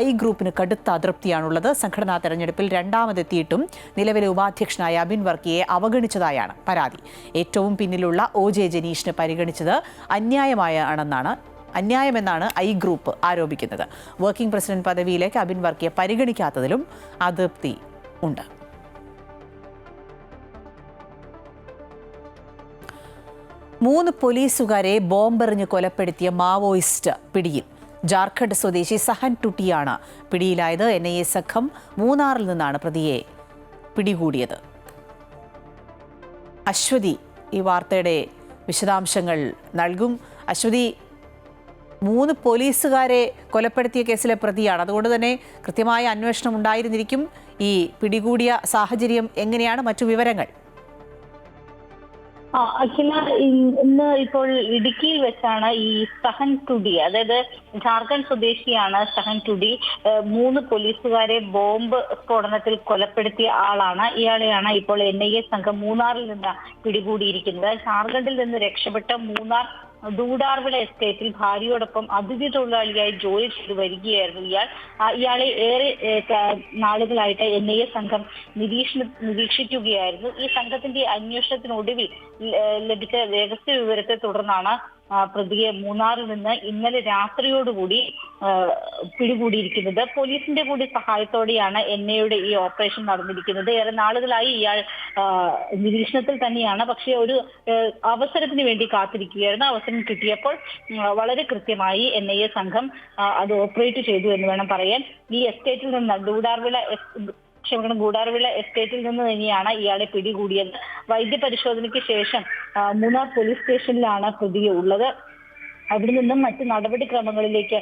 ഐ ഗ്രൂപ്പിന് കടുത്ത അതൃപ്തിയാണുള്ളത്. സംഘടനാ തെരഞ്ഞെടുപ്പിൽ രണ്ടാമതെത്തിയിട്ടും നിലവിലെ ഉപാധ്യക്ഷനായ അബിൻ വർക്കിയെ അവഗണിച്ചതായാണ് പരാതി. ഏറ്റവും പിന്നിലുള്ള OJ ജനീഷിനെ പരിഗണിച്ചത് അന്യായമെന്നാണ് ഐ ഗ്രൂപ്പ് ആരോപിക്കുന്നത്. വർക്കിംഗ് പ്രസിഡന്റ് പദവിയിലേക്ക് അബിൻ വർക്കിയെ പരിഗണിക്കാത്തതിലും അതൃപ്തി ഉണ്ട്. മൂന്ന് പോലീസുകാരെ ബോംബെറിഞ്ഞ് കൊലപ്പെടുത്തിയ മാവോയിസ്റ്റ് പിടിയിൽ. ജാർഖണ്ഡ് സ്വദേശി സഹൻ ടുട്ടിയാണ് പിടിയിലായത്. NIA സംഘം മൂന്നാറിൽ നിന്നാണ് പ്രതിയെ പിടികൂടിയത്. അശ്വതി ഈ വാർത്തയുടെ വിശദാംശങ്ങൾ നൽകും. അശ്വതി, 3 പോലീസുകാരെ കൊലപ്പെടുത്തിയ കേസിലെ പ്രതിയാണ്. അതുകൊണ്ട് തന്നെ കൃത്യമായ അന്വേഷണം ഉണ്ടായിരുന്നിരിക്കും. ഈ പിടികൂടിയ സാഹചര്യം എങ്ങനെയാണ്? മറ്റു വിവരങ്ങൾ? അഖില, ഇന്ന് ഇപ്പോൾ ഇടുക്കിയിൽ വെച്ചാണ് ഈ സഹൻ ടുഡി, അതായത് ജാർഖണ്ഡ് സ്വദേശിയാണ് സഹൻ ടുഡി, 3 പോലീസുകാരെ ബോംബ് സ്ഫോടനത്തിൽ കൊലപ്പെടുത്തിയ ആളാണ്. ഇയാളെയാണ് ഇപ്പോൾ NIA സംഘം മൂന്നാറിൽ നിന്ന് പിടികൂടിയിരിക്കുന്നത്. ജാർഖണ്ഡിൽ നിന്ന് രക്ഷപ്പെട്ട മൂന്നാർ ദൂടാർവിള എസ്റ്റേറ്റിൽ ഭാര്യയോടൊപ്പം അതിഥി തൊഴിലാളിയായി ജോലി ചെയ്തു വരികയായിരുന്നു ഇയാളെ ഏറെ നാളുകളായിട്ട് NIA സംഘം നിരീക്ഷിക്കുകയായിരുന്നു. ഈ സംഘത്തിന്റെ അന്വേഷണത്തിനൊടുവിൽ ലഭിച്ച രഹസ്യ വിവരത്തെ തുടർന്നാണ് പ്രതിയെ മൂന്നാറിൽ നിന്ന് ഇന്നലെ രാത്രിയോടുകൂടി പിടികൂടിയിരിക്കുന്നത്. പോലീസിന്റെ കൂടി സഹായത്തോടെയാണ് NIAയുടെ ഈ ഓപ്പറേഷൻ നടന്നിരിക്കുന്നത്. ഏറെ നാളുകളായി ഇയാൾ നിരീക്ഷണത്തിൽ തന്നെയാണ്. പക്ഷേ ഒരു അവസരത്തിന് വേണ്ടി കാത്തിരിക്കുകയായിരുന്നു. അവസരം കിട്ടിയപ്പോൾ വളരെ കൃത്യമായി NIA സംഘം അത് ഓപ്പറേറ്റ് ചെയ്തു എന്ന് വേണം പറയാൻ. ഈ എസ്റ്റേറ്റിൽ നിന്ന് ദൂടാർവിള ഗൂഡാർവിള എസ്റ്റേറ്റിൽ നിന്ന് തന്നെയാണ് ഇയാളെ പിടികൂടിയത്. വൈദ്യപരിശോധനയ്ക്ക് ശേഷം മൂന്നാർ പോലീസ് സ്റ്റേഷനിലാണ് പ്രതിയെ ഉള്ളത്. അവിടെ നിന്നും മറ്റ് നടപടിക്രമങ്ങളിലേക്ക്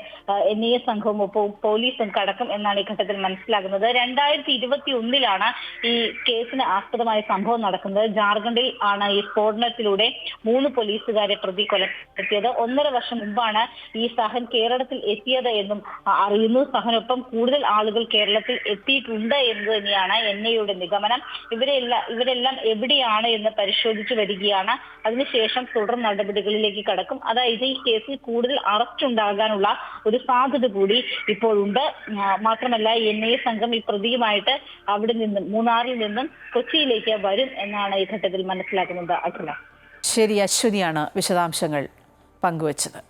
NIA സംഘവും പോലീസും കടക്കും എന്നാണ് ഈ ഘട്ടത്തിൽ മനസ്സിലാകുന്നത്. 2021 ഈ കേസിന് ആസ്പദമായ സംഭവം നടക്കുന്നത്. ജാർഖണ്ഡിൽ ആണ് ഈ സ്ഫോടനത്തിലൂടെ 3 പോലീസുകാരെ പ്രതി കൊലപ്പെടുത്തിയത്. 1.5 വർഷം മുമ്പാണ് ഈ സഹൻ കേരളത്തിൽ എത്തിയത് എന്നും അറിയുന്നു. സഹനൊപ്പം കൂടുതൽ ആളുകൾ കേരളത്തിൽ എത്തിയിട്ടുണ്ട് എന്ന് തന്നെയാണ് NIAയുടെ നിഗമനം. ഇവരെല്ലാം എവിടെയാണ് എന്ന് പരിശോധിച്ചു വരികയാണ്. അതിനുശേഷം തുടർ നടപടികളിലേക്ക് കടക്കും. അതായത് ഈ കേസിൽ കൂടുതൽ അറസ്റ്റ് ഉണ്ടാകാനുള്ള ഒരു സാധ്യത കൂടി ഇപ്പോഴുണ്ട്. മാത്രമല്ല NIA സംഘം ഈ പ്രതിയുമായിട്ട് അവിടെ നിന്നും മൂന്നാറിൽ നിന്നും കൊച്ചിയിലേക്ക് വരും എന്നാണ് ഈ ഘട്ടത്തിൽ മനസ്സിലാക്കുന്നത്. അഖില. ശരി, അശ്വതിയാണ് വിശദാംശങ്ങൾ പങ്കുവച്ചത്.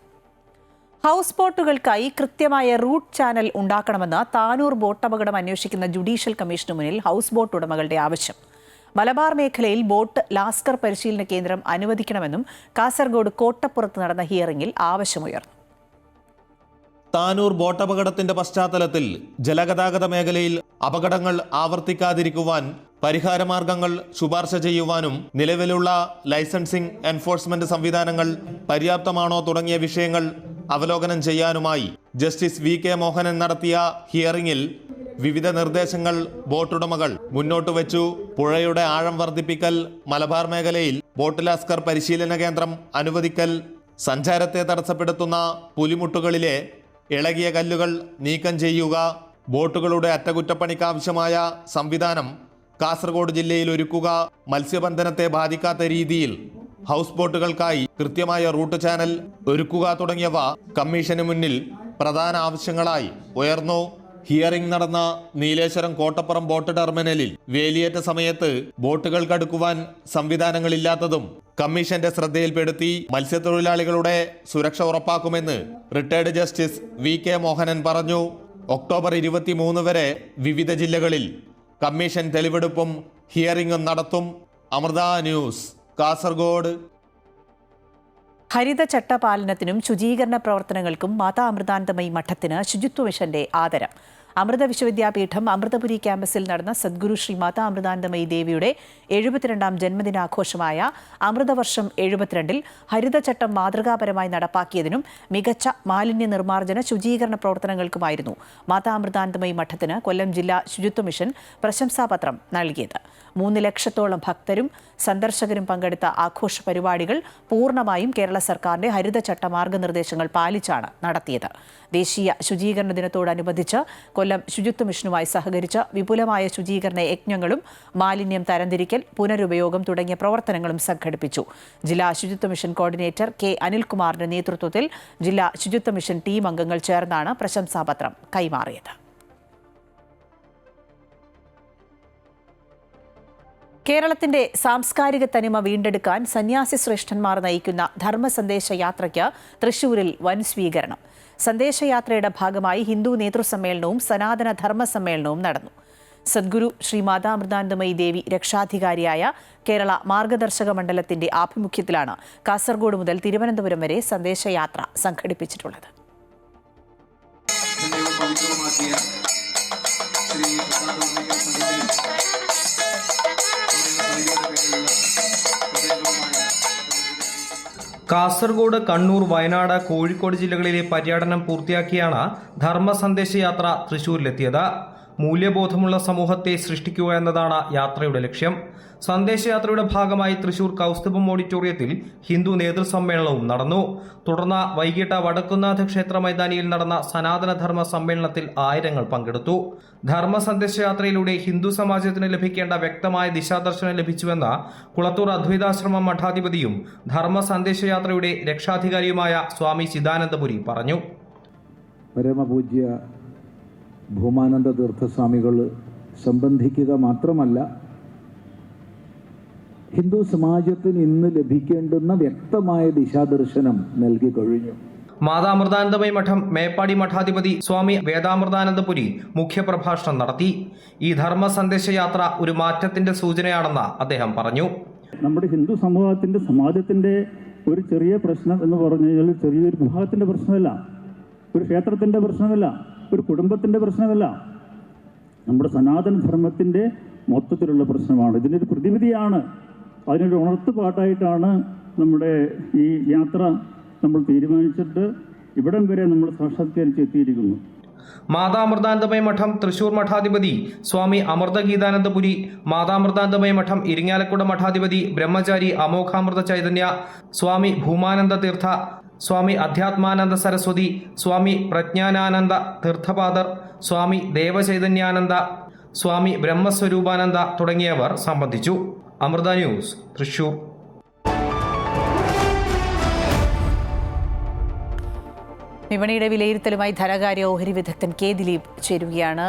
ഹൗസ് ബോട്ടുകൾക്കായി കൃത്യമായ റൂട്ട് ചാനൽ ഉണ്ടാക്കണമെന്ന് താനൂർ ബോട്ടപകടം അന്വേഷിക്കുന്ന ജുഡീഷ്യൽ കമ്മീഷന് മുന്നിൽ ഹൗസ് ബോട്ട് ഉടമകളുടെ ആവശ്യം. മലബാർ മേഖലയിൽ ബോട്ട് ലാസ്കർ പരിശീലന കേന്ദ്രം അനുവദിക്കണമെന്നും കാസർഗോഡ് കോട്ടപ്പുറത്ത് നടന്ന ഹിയറിംഗിൽ ആവശ്യമുയർന്നു. താനൂർ ബോട്ടപകടത്തിന്റെ പശ്ചാത്തലത്തിൽ ജലഗതാഗത മേഖലയിൽ അപകടങ്ങൾ ആവർത്തിക്കാതിരിക്കുവാൻ പരിഹാരമാർഗങ്ങൾ ശുപാർശ ചെയ്യുവാനും നിലവിലുള്ള ലൈസൻസിംഗ് എൻഫോഴ്സ്മെന്റ് സംവിധാനങ്ങൾ പര്യാപ്തമാണോ തുടങ്ങിയ വിഷയങ്ങൾ അവലോകനം ചെയ്യാനുമായി ജസ്റ്റിസ് VK മോഹനൻ നടത്തിയ ഹിയറിംഗിൽ വിവിധ നിർദ്ദേശങ്ങൾ ബോട്ടുടമകൾ മുന്നോട്ട് വെച്ചു. പുഴയുടെ ആഴം വർദ്ധിപ്പിക്കൽ, മലബാർ മേഖലയിൽ ബോട്ട് ലാസ്കർ പരിശീലന കേന്ദ്രം അനുവദിക്കൽ, സഞ്ചാരത്തെ തടസ്സപ്പെടുത്തുന്ന പുലിമുട്ടുകളിലെ ഇളകിയ കല്ലുകൾ നീക്കം ചെയ്യുക, ബോട്ടുകളുടെ അറ്റകുറ്റപ്പണിക്കാവശ്യമായ സംവിധാനം കാസർഗോഡ് ജില്ലയിൽ ഒരുക്കുക, മത്സ്യബന്ധനത്തെ ബാധിക്കാത്ത രീതിയിൽ ഹൗസ് ബോട്ടുകൾക്കായി കൃത്യമായ റൂട്ട് ചാനൽ ഒരുക്കുക തുടങ്ങിയവ കമ്മീഷന് മുന്നിൽ പ്രധാന ആവശ്യങ്ങളായി ഉയർന്നു. ഹിയറിംഗ് നടന്ന നീലേശ്വരം കോട്ടപ്പുറം ബോട്ട് ടെർമിനലിൽ വേലിയേറ്റ സമയത്ത് ബോട്ടുകൾക്കടുക്കുവാൻ സംവിധാനങ്ങളില്ലാത്തതും കമ്മീഷന്റെ ശ്രദ്ധയിൽപ്പെടുത്തി. മത്സ്യത്തൊഴിലാളികളുടെ സുരക്ഷ ഉറപ്പാക്കുമെന്ന് റിട്ടയർഡ് ജസ്റ്റിസ് VK മോഹനൻ പറഞ്ഞു. ഒക്ടോബർ 23 വരെ വിവിധ ജില്ലകളിൽ കമ്മീഷൻ തെളിവെടുപ്പും ഹിയറിംഗും നടത്തും. അമൃത ന്യൂസ്, കാസർഗോഡ്. ഹരിത ചട്ടപാലനത്തിനും ശുചീകരണ പ്രവർത്തനങ്ങൾക്കും മാതാ അമൃതാനന്ദമയി മഠത്തിന് ശുചിത്വ മിഷന്റെ ആദരം. അമൃത വിശ്വവിദ്യാപീഠം അമൃതപുരി ക്യാമ്പസിൽ നടന്ന സദ്ഗുരു ശ്രീ മാതാ അമൃതാനന്ദമയി ദേവിയുടെ 72ാം ജന്മദിനാഘോഷമായ അമൃതവർഷം 72ൽ ഹരിതചട്ടം മാതൃകാപരമായി നടപ്പാക്കിയതിനും മികച്ച മാലിന്യ നിർമ്മാർജ്ജന ശുചീകരണ പ്രവർത്തനങ്ങൾക്കുമായിരുന്നു മാതാ അമൃതാനന്ദമയി മഠത്തിന് കൊല്ലം ജില്ലാ ശുചിത്വ മിഷൻ പ്രശംസാപത്രം നൽകിയത്. 3 ലക്ഷത്തോളം ഭക്തരും സന്ദർശകരും പങ്കെടുത്ത ആഘോഷ പരിപാടികൾ പൂർണ്ണമായും കേരള സർക്കാരിന്റെ ഹരിതചട്ട മാർഗനിർദ്ദേശങ്ങൾ പാലിച്ചാണ് നടത്തിയത്. ദേശീയ ശുചീകരണ ദിനത്തോടനുബന്ധിച്ച് കൊല്ലം ശുചിത്വ മിഷനുമായി സഹകരിച്ച് വിപുലമായ ശുചീകരണ യജ്ഞങ്ങളും മാലിന്യം തരംതിരിക്കൽ, പുനരുപയോഗം തുടങ്ങിയ പ്രവർത്തനങ്ങളും സംഘടിപ്പിച്ചു. ജില്ലാ ശുചിത്വ മിഷൻ കോർഡിനേറ്റർ K അനിൽകുമാറിന്റെ നേതൃത്വത്തിൽ ജില്ലാ ശുചിത്വ മിഷൻ ടീം അംഗങ്ങൾ ചേർന്നാണ് പ്രശംസാപത്രം കൈമാറിയത്. കേരളത്തിന്റെ സാംസ്കാരിക തനിമ വീണ്ടെടുക്കാൻ സന്യാസി ശ്രേഷ്ഠന്മാർ നയിക്കുന്ന ധർമ്മസന്ദേശ യാത്രയ്ക്ക് തൃശൂരിൽ വൻ സ്വീകരണം. സന്ദേശയാത്രയുടെ ഭാഗമായി ഹിന്ദു നേതൃസമ്മേളനവും സനാതന ധർമ്മ സമ്മേളനവും നടന്നു. സദ്ഗുരു ശ്രീ മാതാ അമൃതാനന്ദമയി ദേവി രക്ഷാധികാരിയായ കേരള മാർഗദർശക മണ്ഡലത്തിന്റെ ആഭിമുഖ്യത്തിലാണ് കാസർഗോഡ് മുതൽ തിരുവനന്തപുരം വരെ സന്ദേശയാത്ര സംഘടിപ്പിച്ചിട്ടുള്ളത്. കാസർഗോഡ്, കണ്ണൂർ, വയനാട്, കോഴിക്കോട് ജില്ലകളിലെ പര്യടനം പൂർത്തിയാക്കിയാണ് ധർമ്മ സന്ദേശയാത്ര തൃശൂരിലെത്തിയത്. മൂല്യബോധമുള്ള സമൂഹത്തെ സൃഷ്ടിക്കുക എന്നതാണ് യാത്രയുടെ ലക്ഷ്യം. സന്ദേശയാത്രയുടെ ഭാഗമായി തൃശൂർ കൗസ്തുഭം ഓഡിറ്റോറിയത്തിൽ ഹിന്ദു നേതൃസമ്മേളനവും നടന്നു. തുടർന്ന് വൈകിട്ട് വടക്കുന്നാഥ ക്ഷേത്ര മൈതാനിയിൽ നടന്ന സനാതനധർമ്മ സമ്മേളനത്തിൽ ആയിരങ്ങൾ പങ്കെടുത്തു. ധർമ്മ സന്ദേശയാത്രയിലൂടെ ഹിന്ദു സമാജത്തിന് ലഭിക്കേണ്ട വ്യക്തമായ ദിശാദർശനം ലഭിച്ചുവെന്ന് കുളത്തൂർ അദ്വൈതാശ്രമം മഠാധിപതിയും ധർമ്മ സന്ദേശയാത്രയുടെ രക്ഷാധികാരിയുമായ സ്വാമി ചിദാനന്ദപുരി പറഞ്ഞു. പരമപൂജ്യ ഭൂമാനന്ദ തീർത്ഥസ്വാമികൾ സംബന്ധിക്കുക മാത്രമല്ല, ഹിന്ദു സമാജത്തിന് ഇന്ന് ലഭിക്കേണ്ടുന്ന വ്യക്തമായ ദിശാദർശനം നൽകി കഴിഞ്ഞു. മാതാ അമൃതാനന്ദമയി മഠം മേപ്പാടി മഠാധിപതി സ്വാമി വേദാമൃതാനന്ദപുരി മുഖ്യപ്രഭാഷണം നടത്തി. ഈ ധർമ്മ സന്ദേശയാത്ര ഒരു മാറ്റത്തിന്റെ സൂചനയാണെന്ന് അദ്ദേഹം പറഞ്ഞു. നമ്മുടെ ഹിന്ദു സമാജത്തിന്റെ ഒരു ചെറിയ പ്രശ്നം എന്ന് പറഞ്ഞു കഴിഞ്ഞാൽ ചെറിയൊരു വിഭാഗത്തിന്റെ പ്രശ്നമല്ല, ഒരു ക്ഷേത്രത്തിന്റെ പ്രശ്നമല്ല, ഒരു കുടുംബത്തിന്റെ പ്രശ്നമല്ല. നമ്മുടെ സനാതനധർമ്മത്തിൻ്റെ മൊത്തത്തിലുള്ള പ്രശ്നമാണ്. ഇതിനൊരു പ്രതിവിധിയാണ്, അതിനൊരു ഉണർത്തുപാട്ടായിട്ടാണ് നമ്മുടെ ഈ യാത്ര നമ്മൾ തീരുമാനിച്ചിട്ട് ഇവിടം വരെ നമ്മൾ സാക്ഷാത്കരിച്ചെത്തിയിരിക്കുന്നു. മാതാമൃതാനന്ദമയ മഠം തൃശൂർ മഠാധിപതി സ്വാമി അമൃതഗീതാനന്ദപുരി, മാതാമൃതാനന്ദമയ മഠം ഇരിങ്ങാലക്കുട മഠാധിപതി ബ്രഹ്മചാരി അമോഘാമൃത ചൈതന്യ, സ്വാമി ഭൂമാനന്ദ തീർത്ഥ, സ്വാമി അധ്യാത്മാനന്ദ സരസ്വതി, സ്വാമി പ്രജ്ഞാനാനന്ദ തീർത്ഥപാദർ, സ്വാമി ദേവചൈതന്യാനന്ദ, സ്വാമി ബ്രഹ്മസ്വരൂപാനന്ദ തുടങ്ങിയവർ സംബന്ധിച്ചു. അമൃത ന്യൂസ്, തൃശൂർ. വിപണിയുടെ വിലയിരുത്തലുമായി ധനകാര്യ ഓഹരി വിദഗ്ധൻ കെ ദിലീപ് ചേരുകയാണ്.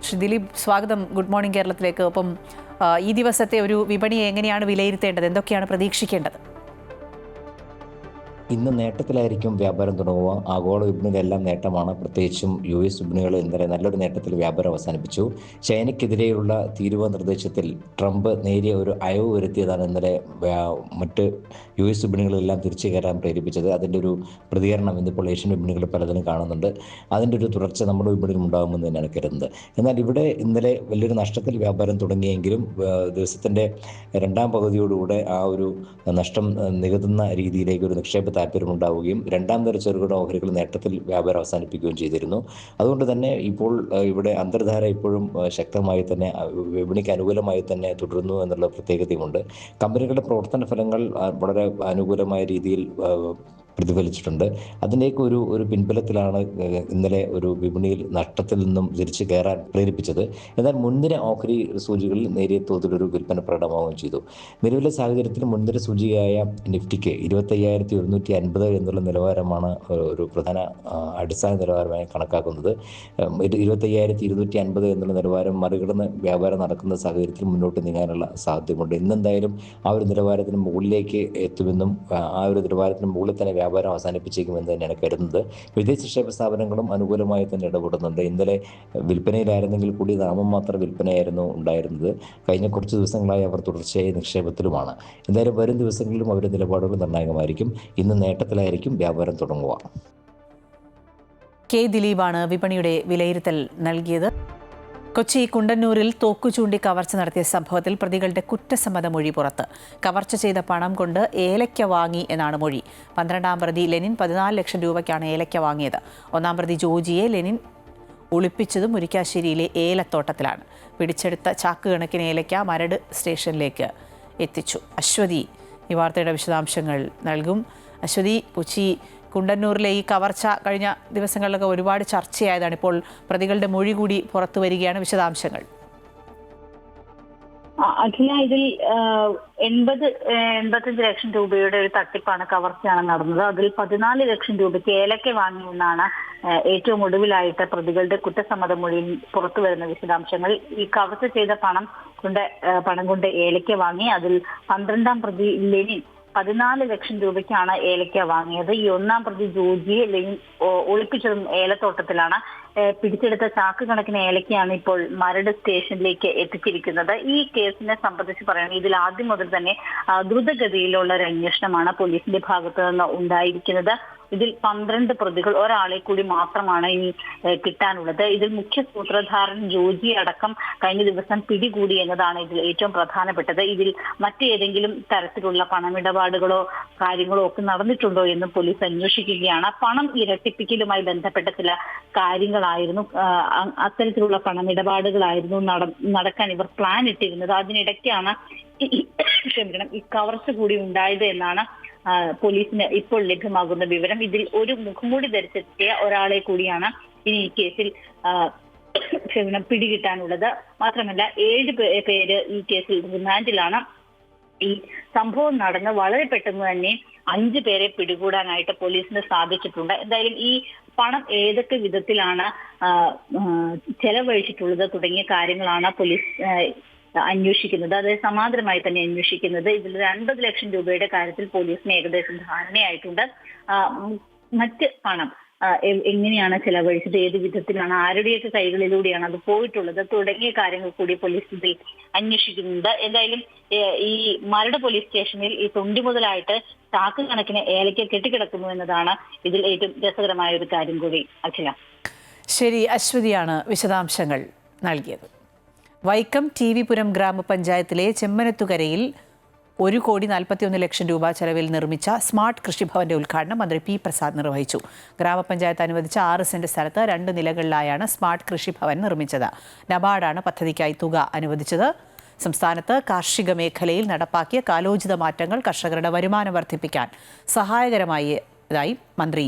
ശ്രീ ദിലീപ്, സ്വാഗതം. ഗുഡ് മോർണിംഗ് കേരളത്തിലേക്ക്. ഒപ്പം ഈ ദിവസത്തെ ഒരു വിപണിയെ എങ്ങനെയാണ് വിലയിരുത്തേണ്ടത്, എന്തൊക്കെയാണ് പ്രതീക്ഷിക്കേണ്ടത്? ഇന്ന് നേട്ടത്തിലായിരിക്കും വ്യാപാരം തുടങ്ങുക. ആഗോള വിപണിയിലെല്ലാം നേട്ടമാണ്. പ്രത്യേകിച്ചും US വിപണികൾ ഇന്നലെ നല്ലൊരു നേട്ടത്തിൽ വ്യാപാരം അവസാനിപ്പിച്ചു. ചൈനയ്ക്കെതിരെയുള്ള തീരുവ നിർദ്ദേശത്തിൽ ട്രംപ് നേരിയ ഒരു അയവ് വരുത്തിയതാണ് ഇന്നലെ മറ്റ് US വിപണികളെല്ലാം തിരിച്ചു കയറാൻ പ്രേരിപ്പിച്ചത്. അതിൻ്റെ ഒരു പ്രതികരണം ഇന്നിപ്പോൾ ഏഷ്യൻ വിപണികൾ പലതിനും കാണുന്നുണ്ട്. അതിൻ്റെ ഒരു തുടർച്ച നമ്മുടെ വിപണിയിലും ഉണ്ടാകുമെന്ന് തന്നെയാണ് കരുതുന്നത്. എന്നാൽ ഇവിടെ ഇന്നലെ വലിയൊരു നഷ്ടത്തിൽ വ്യാപാരം തുടങ്ങിയെങ്കിലും ദിവസത്തിൻ്റെ രണ്ടാം പകുതിയോടുകൂടെ ആ ഒരു നഷ്ടം നികത്തുന്ന രീതിയിലേക്ക് ഒരു നിക്ഷേപ താല്പര്യമുണ്ടാവുകയും രണ്ടാം തര ചെറുകിട ഓഹരികൾ നേട്ടത്തിൽ വ്യാപാരം അവസാനിപ്പിക്കുകയും ചെയ്തിരുന്നു. അതുകൊണ്ട് തന്നെ ഇപ്പോൾ ഇവിടെ അന്തർധാര ഇപ്പോഴും ശക്തമായി തന്നെ വിപണിക്ക് അനുകൂലമായി തന്നെ തുടരുന്നു എന്നുള്ള പ്രത്യേകതയുമുണ്ട്. കമ്പനികളുടെ പ്രവർത്തന ഫലങ്ങൾ വളരെ അനുകൂലമായ രീതിയിൽ പ്രതിഫലിച്ചിട്ടുണ്ട്. അതിൻ്റെയൊക്കെ ഒരു പിൻബലത്തിലാണ് ഇന്നലെ ഒരു വിപണിയിൽ നഷ്ടത്തിൽ നിന്നും തിരിച്ചു കയറാൻ പ്രേരിപ്പിച്ചത്. എന്നാൽ മുൻനിര ഓഹരി സൂചികളിൽ നേരിയ തോതിലൊരു വിൽപ്പന പ്രകടമാവുകയും ചെയ്തു. നിലവിലെ സാഹചര്യത്തിൽ മുൻനിര സൂചികയായ നിഫ്റ്റിക്ക് 25,150 എന്നുള്ള നിലവാരമാണ് ഒരു പ്രധാന അടിസ്ഥാന നിലവാരമായി കണക്കാക്കുന്നത്. 25,250 എന്നുള്ള നിലവാരം മറികടന്ന് വ്യാപാരം നടക്കുന്ന സാഹചര്യത്തിൽ മുന്നോട്ട് നീങ്ങാനുള്ള സാധ്യതയുണ്ട്. ഇന്നെന്തായാലും ആ ഒരു നിലവാരത്തിന് മുകളിലേക്ക് എത്തുമെന്നും ആ ഒരു നിലവാരത്തിന് മുകളിൽ തന്നെ വ്യാപാരം അവസാനിപ്പിച്ചേക്കുമെന്ന് തന്നെയാണ് കരുതുന്നത്. വിദേശ നിക്ഷേപ സ്ഥാപനങ്ങളും അനുകൂലമായി തന്നെ ഇടപെടുന്നുണ്ട്. ഇന്നലെ വിൽപ്പനയിലായിരുന്നെങ്കിൽ കൂടി നാമമാത്ര വിൽപ്പനയായിരുന്നു ഉണ്ടായിരുന്നത്. കഴിഞ്ഞ കുറച്ച് ദിവസങ്ങളായി അവർ തുടർച്ചയായി നിക്ഷേപത്തിലുമാണ്. എന്തായാലും വരും ദിവസങ്ങളിലും അവരുടെ നിലപാടുകൾ നിർണായകമായിരിക്കും. ഇന്ന് നേട്ടത്തിലായിരിക്കും വ്യാപാരം തുടങ്ങുക. കെ ദിലീപാണ് വിപണിയുടെ വിലയിരുത്തൽ നൽകിയത്. കൊച്ചി കുണ്ടന്നൂരിൽ തോക്കു ചൂണ്ടി കവർച്ച നടത്തിയ സംഭവത്തിൽ പ്രതികളുടെ കുറ്റസമ്മത മൊഴി പുറത്ത്. കവർച്ച ചെയ്ത പണം കൊണ്ട് ഏലയ്ക്ക വാങ്ങി എന്നാണ് മൊഴി. 12-ാം പ്രതി ലെനിൻ 14 ലക്ഷം രൂപയ്ക്കാണ് ഏലയ്ക്ക വാങ്ങിയത്. 1-ാം പ്രതി ജോജിയെ ലെനിൻ ഒളിപ്പിച്ചതും മുരിക്കാശ്ശേരിയിലെ ഏലത്തോട്ടത്തിലാണ്. പിടിച്ചെടുത്ത ചാക്ക് കണക്കിന് ഏലയ്ക്ക മരട് സ്റ്റേഷനിലേക്ക് എത്തിച്ചു. അശ്വതി ഈ വാർത്തയുടെ വിശദാംശങ്ങൾ നൽകും. അശ്വതി, കൊച്ചി കുണ്ടന്നൂരിലെ ഈ കവർച്ച കഴിഞ്ഞ ദിവസങ്ങളിലൊക്കെ ഒരുപാട് ചർച്ചയായതാണ്. ഇപ്പോൾ പ്രതികളുടെ മൊഴി കൂടി പുറത്തു വരികയാണ്. വിശദാംശങ്ങൾ. അഖില, ഇതിൽ 85 ലക്ഷം രൂപയുടെ ഒരു തട്ടിപ്പാണ്, കവർച്ചയാണ് നടന്നത്. അതിൽ 14 ലക്ഷം രൂപയ്ക്ക് ഏലക്ക വാങ്ങിയെന്നാണ് ഏറ്റവും ഒടുവിലായിട്ട് പ്രതികളുടെ കുറ്റസമ്മത മൊഴിയിൽ പുറത്തു വരുന്ന വിശദാംശങ്ങൾ. ഈ കവർച്ച ചെയ്ത പണം കൊണ്ട് ഏലക്ക വാങ്ങി. അതിൽ 12-ാം പ്രതി ലെനിൻ 14 ലക്ഷം രൂപയ്ക്കാണ് ഏലക്ക വാങ്ങിയത്. ഈ 1-ാം പ്രതി ജോജിയെ ലെനിൻ ഒളിപ്പിച്ചതും ഏലത്തോട്ടത്തിലാണ്. പിടിച്ചെടുത്ത ചാക്ക് കണക്കിന് ഏലക്കയാണ് ഇപ്പോൾ മരട് സ്റ്റേഷനിലേക്ക് എത്തിച്ചിരിക്കുന്നത്. ഈ കേസിനെ സംബന്ധിച്ച് പറയുന്നത് ഇതിൽ ആദ്യം മുതൽ തന്നെ ദ്രുതഗതിയിലുള്ള ഒരു അന്വേഷണമാണ് പോലീസിന്റെ ഭാഗത്തു നിന്ന് ഉണ്ടായിരിക്കുന്നത്. ഇതിൽ 12 പ്രതികൾ, ഒരാളെ കൂടി മാത്രമാണ് ഇനി കിട്ടാനുള്ളത്. ഇതിൽ മുഖ്യ സൂത്രധാരൻ ജോജി അടക്കം കഴിഞ്ഞ ദിവസം പിടികൂടി എന്നതാണ് ഇതിൽ ഏറ്റവും പ്രധാനപ്പെട്ടത്. ഇതിൽ മറ്റേതെങ്കിലും തരത്തിലുള്ള പണമിടപാടുകളോ കാര്യങ്ങളോ ഒക്കെ നടന്നിട്ടുണ്ടോ എന്ന് പോലീസ് അന്വേഷിക്കുകയാണ്. പണം ഇരട്ടിപ്പിക്കലുമായി ബന്ധപ്പെട്ട ചില കാര്യങ്ങളായിരുന്നു, അത്തരത്തിലുള്ള പണമിടപാടുകളായിരുന്നു നടക്കാൻ ഇവർ പ്ലാൻ ഇട്ടിരുന്നത്. അതിനിടയ്ക്കാണ് ഈ കവർച്ച കൂടി ഉണ്ടായത് എന്നാണ് പോലീസിന് ഇപ്പോൾ ലഭ്യമാകുന്ന വിവരം. ഇതിൽ ഒരു മുഖംമൂടി ധരിച്ചെത്തിയ ഒരാളെ കൂടിയാണ് ഇനി ഈ കേസിൽ പിടികിട്ടാനുള്ളത്. മാത്രമല്ല 7 പേര് ഈ കേസിൽ റിമാൻഡിലാണ്. ഈ സംഭവം നടന്ന് വളരെ പെട്ടെന്ന് തന്നെ 5 പേരെ പിടികൂടാനായിട്ട് പോലീസിന് സാധിച്ചിട്ടുണ്ട്. എന്തായാലും ഈ പണം ഏതൊക്കെ വിധത്തിലാണ് ചെലവഴിച്ചിട്ടുള്ളത് തുടങ്ങിയ കാര്യങ്ങളാണ് പോലീസ് അന്വേഷിക്കുന്നത്. അത് സമാന്തരമായി തന്നെ അന്വേഷിക്കുന്നത്. ഇതിൽ 50 ലക്ഷം രൂപയുടെ കാര്യത്തിൽ പോലീസിന് ഏകദേശം ധാരണയായിട്ടുണ്ട്. മറ്റ് പണം എങ്ങനെയാണ് ചെലവഴിച്ചത്, ഏത് വിധത്തിലാണ്, ആരുടെയൊക്കെ കൈകളിലൂടെയാണ് അത് പോയിട്ടുള്ളത് തുടങ്ങിയ കാര്യങ്ങൾ കൂടി പോലീസ് ഇതിൽ അന്വേഷിക്കുന്നുണ്ട്. എന്തായാലും ഈ മരട് പോലീസ് സ്റ്റേഷനിൽ ഈ തൊണ്ടി മുതലായിട്ട് ചാക്ക് കണക്കിന് ഏലയ്ക്ക കെട്ടിക്കിടക്കുന്നു എന്നതാണ് ഇതിൽ ഏറ്റവും രസകരമായ ഒരു കാര്യം കൂടി. അഖില, ശരി, അശ്വതിയാണ് വിശദാംശങ്ങൾ നൽകിയത്. വൈക്കം TV പുരം ഗ്രാമപഞ്ചായത്തിലെ ചെമ്മനത്തുകരയിൽ 1,41 ലക്ഷം രൂപ ചെലവിൽ നിർമ്മിച്ച സ്മാർട്ട് കൃഷിഭവന്റെ ഉദ്ഘാടനം മന്ത്രി പി പ്രസാദ് നിർവഹിച്ചു. ഗ്രാമപഞ്ചായത്ത് അനുവദിച്ച 6 സെന്റ് സ്ഥലത്ത് 2 നിലകളിലായാണ് സ്മാർട്ട് കൃഷിഭവൻ നിർമ്മിച്ചത്. നബാർഡാണ് പദ്ധതിക്കായി തുക അനുവദിച്ചത്. സംസ്ഥാനത്ത് കാർഷിക മേഖലയിൽ നടപ്പാക്കിയ കാലോചിത മാറ്റങ്ങൾ കർഷകരുടെ വരുമാനം വർദ്ധിപ്പിക്കാൻ സഹായകരമായതായി മന്ത്രി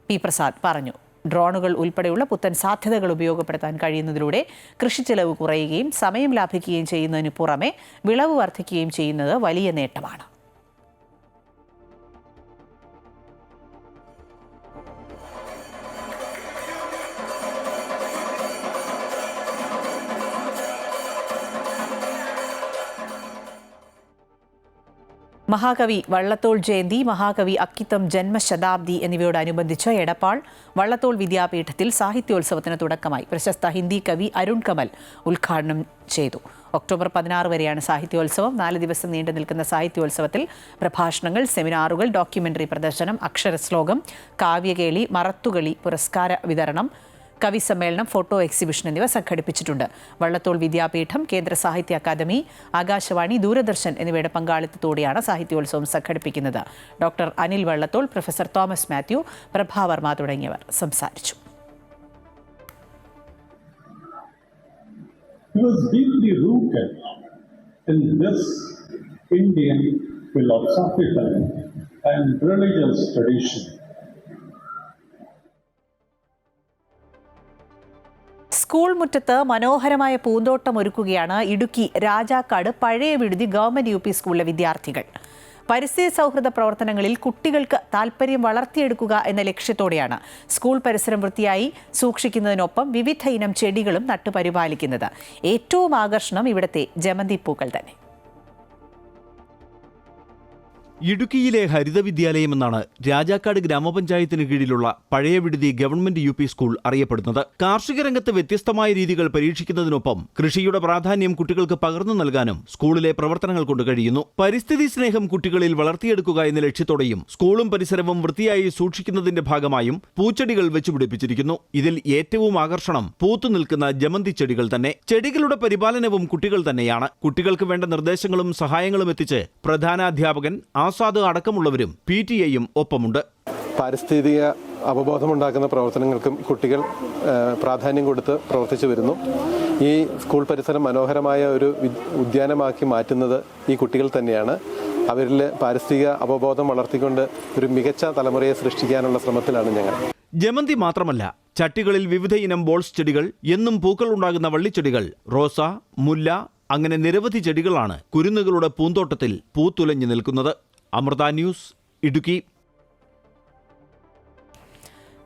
പി പ്രസാദ് പറഞ്ഞു. ഡ്രോണുകൾ ഉൾപ്പെടെയുള്ള പുത്തൻ സാധ്യതകൾ ഉപയോഗപ്പെടുത്താൻ കഴിയുന്നതിലൂടെ കൃഷിച്ചെലവ് കുറയുകയും സമയം ലാഭിക്കുകയും ചെയ്യുന്നതിന് പുറമെ വിളവ് വർദ്ധിക്കുകയും ചെയ്യുന്നത് വലിയ നേട്ടമാണ്. മഹാകവി വള്ളത്തോൾ ജയന്തി, മഹാകവി അക്കിത്തം ജന്മശതാബ്ദി എന്നിവയോടനുബന്ധിച്ച് എടപ്പാൾ വള്ളത്തോൾ വിദ്യാപീഠത്തിൽ സാഹിത്യോത്സവത്തിന് തുടക്കമായി. പ്രശസ്ത ഹിന്ദി കവി അരുൺ കമൽ ഉദ്ഘാടനം ചെയ്തു. ഒക്ടോബർ 16 വരെയാണ് സാഹിത്യോത്സവം. 4 ദിവസം നീണ്ടു നിൽക്കുന്ന സാഹിത്യോത്സവത്തിൽ പ്രഭാഷണങ്ങൾ, സെമിനാറുകൾ, ഡോക്യുമെന്ററി പ്രദർശനം, അക്ഷരശ്ലോകം, കാവ്യകേളി, മറത്തുകളി, പുരസ്കാര വിതരണം, കവി സമ്മേളനം, ഫോട്ടോ എക്സിബിഷൻ എന്നിവ സംഘടിപ്പിച്ചിട്ടുണ്ട്. വള്ളത്തോൾ വിദ്യാപീഠം, കേന്ദ്ര സാഹിത്യ അക്കാദമി, ആകാശവാണി, ദൂരദർശൻ എന്നിവയുടെ പങ്കാളിത്തത്തോടെയാണ് സാഹിത്യോത്സവം സംഘടിപ്പിക്കുന്നത്. Doctor Anil Vallathol, professor Thomas Mathew, Prabha Varma തുടങ്ങിയവർ സംസാരിച്ചു. He was deeply rooted in this Indian philosophical and religious tradition. School മുറ്റത്ത് മനോഹരമായ പൂന്തോട്ടം ഒരുക്കുകയാണ് ഇടുക്കി രാജാക്കാട് പഴയ വിടുതി ഗവൺമെന്റ് UP സ്കൂളിലെ വിദ്യാർത്ഥികൾ. പരിസ്ഥിതി സൗഹൃദ പ്രവർത്തനങ്ങളിൽ കുട്ടികൾക്ക് താൽപ്പര്യം വളർത്തിയെടുക്കുക എന്ന ലക്ഷ്യത്തോടെയാണ് സ്കൂൾ പരിസരം വൃത്തിയായി സൂക്ഷിക്കുന്നതിനൊപ്പം വിവിധ ഇനം ചെടികളും നട്ടുപരിപാലിക്കുന്നത്. ഏറ്റവും ആകർഷണം ഇവിടുത്തെ ജമന്തിപ്പൂക്കൾ തന്നെ. ഇടുക്കിയിലെ ഹരിത വിദ്യാലയം എന്നാണ് രാജാക്കാട് ഗ്രാമപഞ്ചായത്തിന് കീഴിലുള്ള പഴയ വിടുതി ഗവൺമെന്റ് UP സ്കൂൾ അറിയപ്പെടുന്നത്. കാർഷിക രംഗത്ത് വ്യത്യസ്തമായ രീതികൾ പരീക്ഷിക്കുന്നതിനൊപ്പം കൃഷിയുടെ പ്രാധാന്യം കുട്ടികൾക്ക് പകർന്നു നൽകാനും സ്കൂളിലെ പ്രവർത്തനങ്ങൾ കൊണ്ട് കഴിയുന്നു. പരിസ്ഥിതി സ്നേഹം കുട്ടികളിൽ വളർത്തിയെടുക്കുക എന്ന ലക്ഷ്യത്തോടെയും സ്കൂളും പരിസരവും വൃത്തിയായി സൂക്ഷിക്കുന്നതിന്റെ ഭാഗമായും പൂച്ചെടികൾ വെച്ചുപിടിപ്പിച്ചിരിക്കുന്നു. ഇതിൽ ഏറ്റവും ആകർഷണം പൂത്തു നിൽക്കുന്ന ജമന്തി ചെടികൾ തന്നെ. ചെടികളുടെ പരിപാലനവും കുട്ടികൾ തന്നെയാണ്. കുട്ടികൾക്ക് വേണ്ട നിർദ്ദേശങ്ങളും സഹായങ്ങളും എത്തിച്ച് പ്രധാനാധ്യാപകൻ ആസാദ് അടക്കമുള്ളവരും PTA-യും ഒപ്പമുണ്ട്. പാരിസ്ഥിതിക അവബോധമുണ്ടാക്കുന്ന പ്രവർത്തനങ്ങൾക്കും കുട്ടികൾ പ്രാധാന്യം കൊടുത്ത് പ്രവർത്തിച്ചു വരുന്നു. ഈ സ്കൂൾ പരിസരം മനോഹരമായ ഒരു ഉദ്യാനമാക്കി മാറ്റുന്നത് ഈ കുട്ടികൾ തന്നെയാണ്. അവരിൽ പാരിസ്ഥിതിക അവബോധം വളർത്തിക്കൊണ്ട് ഒരു മികച്ച തലമുറയെ സൃഷ്ടിക്കാനുള്ള ശ്രമത്തിലാണ് ഞങ്ങൾ. ജമന്തി മാത്രമല്ല, ചട്ടികളിൽ വിവിധ ഇനം ബോൾസ് ചെടികൾ, എന്നും പൂക്കൾ ഉണ്ടാകുന്ന വള്ളിച്ചെടികൾ, റോസ, മുല്ല, അങ്ങനെ നിരവധി ചെടികളാണ് കുരുന്നുകളുടെ പൂന്തോട്ടത്തിൽ പൂത്തുലഞ്ഞു നിൽക്കുന്നത്. അമൃത ന്യൂസ്, ഇടുക്കി.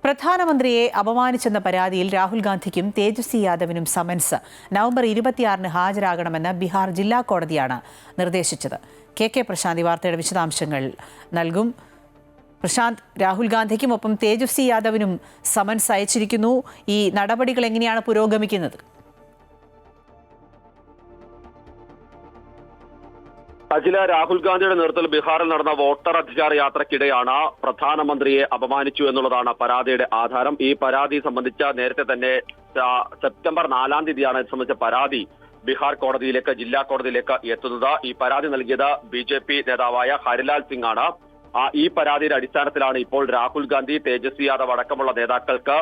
പ്രധാനമന്ത്രിയെ അപമാനിച്ചെന്ന പരാതിയിൽ രാഹുൽ ഗാന്ധിക്കും തേജസ്വി യാദവിനും സമൻസ്. നവംബർ 26-ന് ഹാജരാകണമെന്ന് ബീഹാർ ജില്ലാ കോടതിയാണ് നിർദ്ദേശിച്ചത്. KK പ്രശാന്ത് വാർത്തയുടെ വിശദാംശങ്ങൾ നൽകും. പ്രശാന്ത്, രാഹുൽ ഗാന്ധിക്കും ഒപ്പം തേജസ്വി യാദവിനും സമൻസ് അയച്ചിരിക്കുന്നു. ഈ നടപടികൾ എങ്ങനെയാണ് പുരോഗമിക്കുന്നത്? അഖില, രാഹുൽ ഗാന്ധിയുടെ നേതൃത്വത്തിൽ ബീഹാറിൽ നടന്ന വോട്ടർ അധികാര യാത്രക്കിടെയാണ് പ്രധാനമന്ത്രിയെ അപമാനിച്ചു എന്നുള്ളതാണ് പരാതിയുടെ ആധാരം. ഈ പരാതി സംബന്ധിച്ച നേരത്തെ തന്നെ സെപ്റ്റംബർ 4-ാം തീയതിയാണ് ഇത് സംബന്ധിച്ച പരാതി ബീഹാർ കോടതിയിലേക്ക്, ജില്ലാ കോടതിയിലേക്ക് എത്തുന്നത്. ഈ പരാതി നൽകിയത് BJP നേതാവായ ഹരിലാൽ സിംഗ് ആണ്. ഈ പരാതിയുടെ അടിസ്ഥാനത്തിലാണ് ഇപ്പോൾ രാഹുൽ ഗാന്ധി, തേജസ്വി യാദവ് അടക്കമുള്ള നേതാക്കൾക്ക്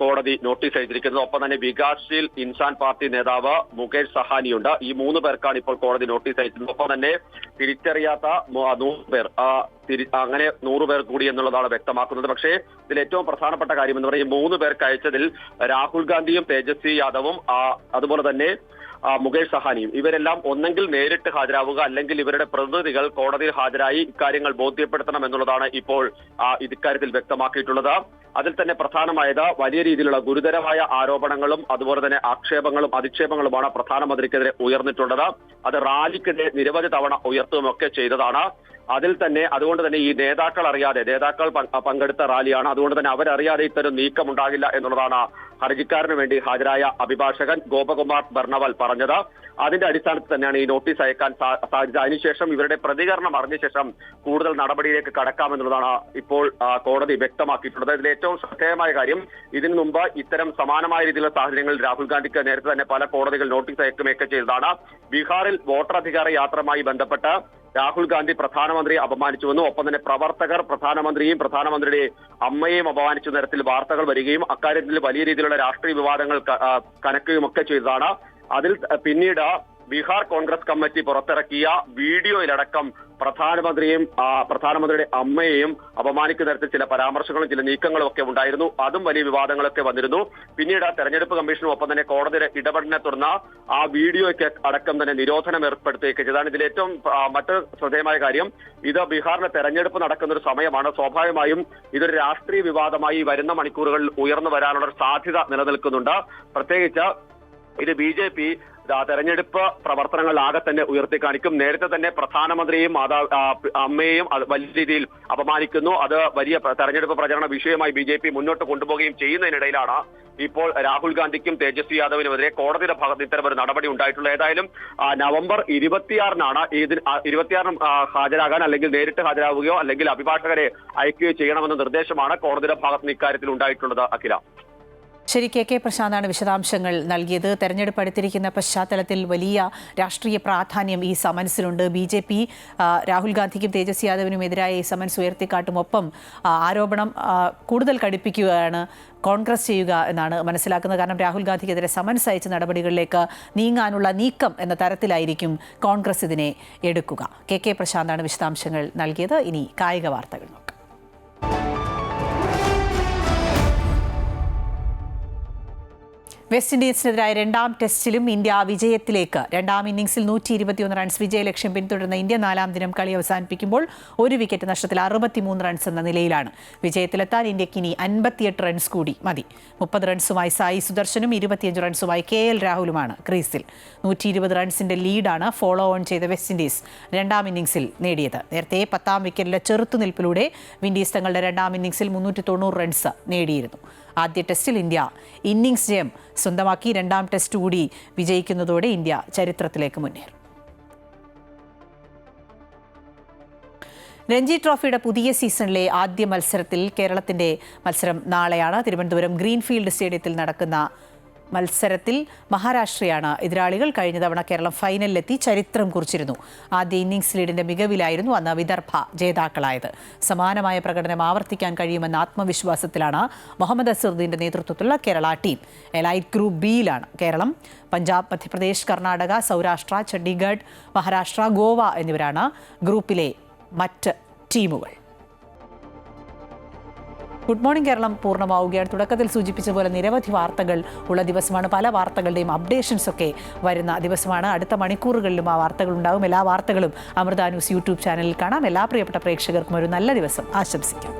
കോടതി നോട്ടീസ് അയച്ചിരിക്കുന്നത്. ഒപ്പം തന്നെ വികാസ്ശീൽ ഇൻസാൻ പാർട്ടി നേതാവ് മുകേഷ് സഹാനിയുണ്ട്. ഈ 3 പേർക്കാണ് ഇപ്പോൾ കോടതി നോട്ടീസ് അയച്ചിരുന്നത്. ഒപ്പം തന്നെ തിരിച്ചറിയാത്ത 100 പേർ, അങ്ങനെ 100 പേർ കൂടി എന്നുള്ളതാണ് വ്യക്തമാക്കുന്നത്. പക്ഷേ ഇതിൽ ഏറ്റവും പ്രധാനപ്പെട്ട കാര്യം എന്ന് പറയുന്നത് 3 പേർക്ക് അയച്ചതിൽ രാഹുൽ ഗാന്ധിയും തേജസ്വി യാദവും അതുപോലെ തന്നെ മുകേഷ് സഹാനിയും ഇവരെല്ലാം ഒന്നെങ്കിൽ നേരിട്ട് ഹാജരാവുക, അല്ലെങ്കിൽ ഇവരുടെ പ്രതിനിധികൾ കോടതിയിൽ ഹാജരായി ഇക്കാര്യങ്ങൾ ബോധ്യപ്പെടുത്തണം എന്നുള്ളതാണ് ഇപ്പോൾ ഇക്കാര്യത്തിൽ വ്യക്തമാക്കിയിട്ടുള്ളത്. അതിൽ തന്നെ പ്രധാനമായത് വലിയ രീതിയിലുള്ള ഗുരുതരമായ ആരോപണങ്ങളും അതുപോലെ തന്നെ ആക്ഷേപങ്ങളും അധിക്ഷേപങ്ങളുമാണ് പ്രധാനമന്ത്രിക്കെതിരെ ഉയർന്നിട്ടുള്ളത്. അത് റാലിക്കെതിരെ നിരവധി തവണ ഉയർത്തുകയൊക്കെ ചെയ്തതാണ്. അതിൽ തന്നെ അതുകൊണ്ട് തന്നെ ഈ നേതാക്കൾ പങ്കെടുത്ത റാലിയാണ്. അതുകൊണ്ട് തന്നെ അവരറിയാതെ ഇത്തരം നീക്കം ഉണ്ടാകില്ല എന്നുള്ളതാണ് ഹർജിക്കാരന് വേണ്ടി ഹാജരായ അഭിഭാഷകൻ ഗോപകുമാർ ബർണവൽ പറഞ്ഞത്. അതിന്റെ അടിസ്ഥാനത്തിൽ തന്നെയാണ് ഈ നോട്ടീസ് അയക്കാൻ സാധിച്ചത്. അതിനുശേഷം ഇവരുടെ പ്രതികരണം അറിഞ്ഞ ശേഷം കൂടുതൽ നടപടിയിലേക്ക് കടക്കാമെന്നുള്ളതാണ് ഇപ്പോൾ കോടതി വ്യക്തമാക്കിയിട്ടുള്ളത്. ഇതിൽ ഏറ്റവും ശ്രദ്ധേയമായ കാര്യം, ഇതിനു മുമ്പ് ഇത്തരം സമാനമായ രീതിയിലുള്ള സാഹചര്യങ്ങളിൽ രാഹുൽ ഗാന്ധിക്ക് നേരത്തെ തന്നെ പല കോടതികൾ നോട്ടീസ് അയക്കുകയൊക്കെ ചെയ്തതാണ്. ബീഹാറിൽ വോട്ടറധികാര യാത്രയുമായി ബന്ധപ്പെട്ട് രാഹുൽ ഗാന്ധി പ്രധാനമന്ത്രിയെ അപമാനിച്ചുവെന്നും ഒപ്പം തന്നെ പ്രവർത്തകർ പ്രധാനമന്ത്രിയെയും പ്രധാനമന്ത്രിയുടെ അമ്മയെയും അപമാനിച്ച തരത്തിൽ വാർത്തകൾ വരികയും അക്കാര്യത്തിൽ വലിയ രീതിയിലുള്ള രാഷ്ട്രീയ വിവാദങ്ങൾ കനക്കുകയും ഒക്കെ ചെയ്തതാണ്. അതിൽ പിന്നീട് ബീഹാർ കോൺഗ്രസ് കമ്മിറ്റി പുറത്തിറക്കിയ വീഡിയോയിലടക്കം പ്രധാനമന്ത്രിയുടെ അമ്മയെയും അപമാനിക്കുന്ന തരത്തിൽ ചില പരാമർശങ്ങളും ചില നീക്കങ്ങളും ഒക്കെ ഉണ്ടായിരുന്നു. അതും വലിയ വിവാദങ്ങളൊക്കെ വന്നിരുന്നു. പിന്നീട് തെരഞ്ഞെടുപ്പ് കമ്മീഷനും ഒപ്പം തന്നെ കോടതിയുടെ ഇടപെടലിനെ തുടർന്ന് ആ വീഡിയോയ്ക്ക് അടക്കം തന്നെ നിരോധനം ഏർപ്പെടുത്തുകയൊക്കെ ചെയ്താണ്. ഇതിൽ ഏറ്റവും മറ്റൊരു ശ്രദ്ധേയമായ കാര്യം, ഇത് ബീഹാറിലെ തെരഞ്ഞെടുപ്പ് നടക്കുന്ന ഒരു സമയമാണ്. സ്വാഭാവികമായും ഇതൊരു രാഷ്ട്രീയ വിവാദമായി വരുന്ന മണിക്കൂറുകളിൽ ഉയർന്നു വരാനുള്ള ഒരു സാധ്യത നിലനിൽക്കുന്നുണ്ട്. പ്രത്യേകിച്ച് ഇത് BJP തെരഞ്ഞെടുപ്പ് പ്രവർത്തനങ്ങളിലാകെ തന്നെ ഉയർത്തിക്കാണിക്കും. നേരത്തെ തന്നെ പ്രധാനമന്ത്രിയെയും അമ്മയെയും വലിയ രീതിയിൽ അപമാനിക്കുന്നു. അത് വലിയ തെരഞ്ഞെടുപ്പ് പ്രചരണ വിഷയമായി BJP മുന്നോട്ട് കൊണ്ടുപോവുകയും ചെയ്യുന്നതിനിടയിലാണ് ഇപ്പോൾ രാഹുൽ ഗാന്ധിക്കും തേജസ്വി യാദവിനുമെതിരെ കോടതിയുടെ ഭാഗത്ത് ഇത്തരമൊരു നടപടി ഉണ്ടായിട്ടുള്ളത്. ഏതായാലും നവംബർ 26-നാണ് 26 ഹാജരാകാൻ അല്ലെങ്കിൽ നേരിട്ട് ഹാജരാവുകയോ അല്ലെങ്കിൽ അഭിഭാഷകരെ അയക്കുകയോ ചെയ്യണമെന്ന നിർദ്ദേശമാണ് കോടതിയുടെ ഭാഗത്ത് നിന്ന് ഇക്കാര്യത്തിൽ ഉണ്ടായിട്ടുള്ളത്. അഖില. ശരി, KK പ്രശാന്താണ് വിശദാംശങ്ങൾ നൽകിയത്. തെരഞ്ഞെടുപ്പ് അടുത്തിരിക്കുന്ന പശ്ചാത്തലത്തിൽ വലിയ രാഷ്ട്രീയ പ്രാധാന്യം ഈ സമൻസിനുണ്ട്. BJP രാഹുൽ ഗാന്ധിക്കും തേജസ്വി യാദവിനുമെതിരായ ഈ സമൻസ് ഉയർത്തിക്കാട്ടും. ഒപ്പം ആരോപണം കൂടുതൽ കടുപ്പിക്കുകയാണ് കോൺഗ്രസ് ചെയ്യുക എന്നാണ് മനസ്സിലാക്കുന്നത്. കാരണം രാഹുൽ ഗാന്ധിക്കെതിരെ സമൻസ് അയച്ച നടപടികളിലേക്ക് നീങ്ങാനുള്ള നീക്കം എന്ന തരത്തിലായിരിക്കും കോൺഗ്രസ് ഇതിനെ എടുക്കുക. KK പ്രശാന്താണ് വിശദാംശങ്ങൾ നൽകിയത്. ഇനി കായിക വാർത്തകൾ നോക്കാം. വെസ്റ്റ് ഇൻഡീസിനെതിരായ രണ്ടാം ടെസ്റ്റിലും ഇന്ത്യ വിജയത്തിലേക്ക്. രണ്ടാം ഇന്നിംഗ്സിൽ 121 റൺസ് വിജയലക്ഷ്യം പിന്തുടരുന്ന ഇന്ത്യ 4-ാം ദിനം കളി അവസാനിപ്പിക്കുമ്പോൾ 1 വിക്കറ്റ് നഷ്ടത്തിൽ 63 റൺസ് എന്ന നിലയിലാണ്. വിജയത്തിലെത്താൻ ഇന്ത്യക്ക് ഇനി 58 റൺസ് കൂടി മതി. 30 റൺസുമായി സായി സുദർശനും 25 റൺസുമായി KL രാഹുലുമാണ് ക്രീസിൽ. 120 റൺസിന്റെ ലീഡാണ് ഫോളോ ഓൺ ചെയ്ത വെസ്റ്റ് ഇൻഡീസ് രണ്ടാം ഇന്നിംഗ്സിൽ നേടിയത്. നേരത്തെ 10-ാം വിക്കറ്റിലെ ചെറുത്തുനിൽപ്പിലൂടെ വിൻഡീസ് തങ്ങളുടെ രണ്ടാം ഇന്നിംഗ്സിൽ 390 റൺസ് നേടിയിരുന്നു. ആദ്യ ടെസ്റ്റിൽ ഇന്ത്യ ഇന്നിംഗ്സ് ജയം സ്വന്തമാക്കി. രണ്ടാം ടെസ്റ്റ് കൂടി വിജയിക്കുന്നതോടെ ഇന്ത്യ ചരിത്രത്തിലേക്ക് മുന്നേറും. രഞ്ജി ട്രോഫിയുടെ പുതിയ സീസണിലെ ആദ്യ മത്സരത്തിൽ കേരളത്തിന്റെ മത്സരം നാളെയാണ്. തിരുവനന്തപുരം ഗ്രീൻഫീൽഡ് സ്റ്റേഡിയത്തിൽ നടക്കുന്ന മത്സരത്തിൽ മഹാരാഷ്ട്രയാണ് എതിരാളികൾ. കഴിഞ്ഞ തവണ കേരളം ഫൈനലിലെത്തി ചരിത്രം കുറിച്ചിരുന്നു. ആദ്യ ഇന്നിംഗ്സ് ലീഡിന്റെ മികവിലായിരുന്നു അന്ന് വിദർഭ ജേതാക്കളായത്. സമാനമായ പ്രകടനം ആവർത്തിക്കാൻ കഴിയുമെന്ന ആത്മവിശ്വാസത്തിലാണ് മുഹമ്മദ് അസറുദ്ദീന്റെ നേതൃത്വത്തിലുള്ള കേരള ടീം. എലൈറ്റ് ഗ്രൂപ്പ് ബിയിലാണ് കേരളം. പഞ്ചാബ്, മധ്യപ്രദേശ്, കർണാടക, സൗരാഷ്ട്ര, ചണ്ഡീഗഡ്, മഹാരാഷ്ട്ര, ഗോവ എന്നിവരാണ് ഗ്രൂപ്പിലെ മറ്റ് ടീമുകൾ. ഗുഡ് മോർണിംഗ് കേരളം പൂർണ്ണമാവുകയാണ്. തുടക്കത്തിൽ സൂചിപ്പിച്ച പോലെ നിരവധി വാർത്തകൾ ഉള്ള ദിവസമാണ്. പല വാർത്തകളുടെയും അപ്ഡേഷൻസ് ഒക്കെ വരുന്ന ദിവസമാണ്. അടുത്ത മണിക്കൂറുകളിലും ആ വാർത്തകൾ ഉണ്ടാകും. എല്ലാ വാർത്തകളും അമൃത ന്യൂസ് യൂട്യൂബ് ചാനലിൽ കാണാം. എല്ലാ പ്രിയപ്പെട്ട പ്രേക്ഷകർക്കും ഒരു നല്ല ദിവസം ആശംസിക്കാം.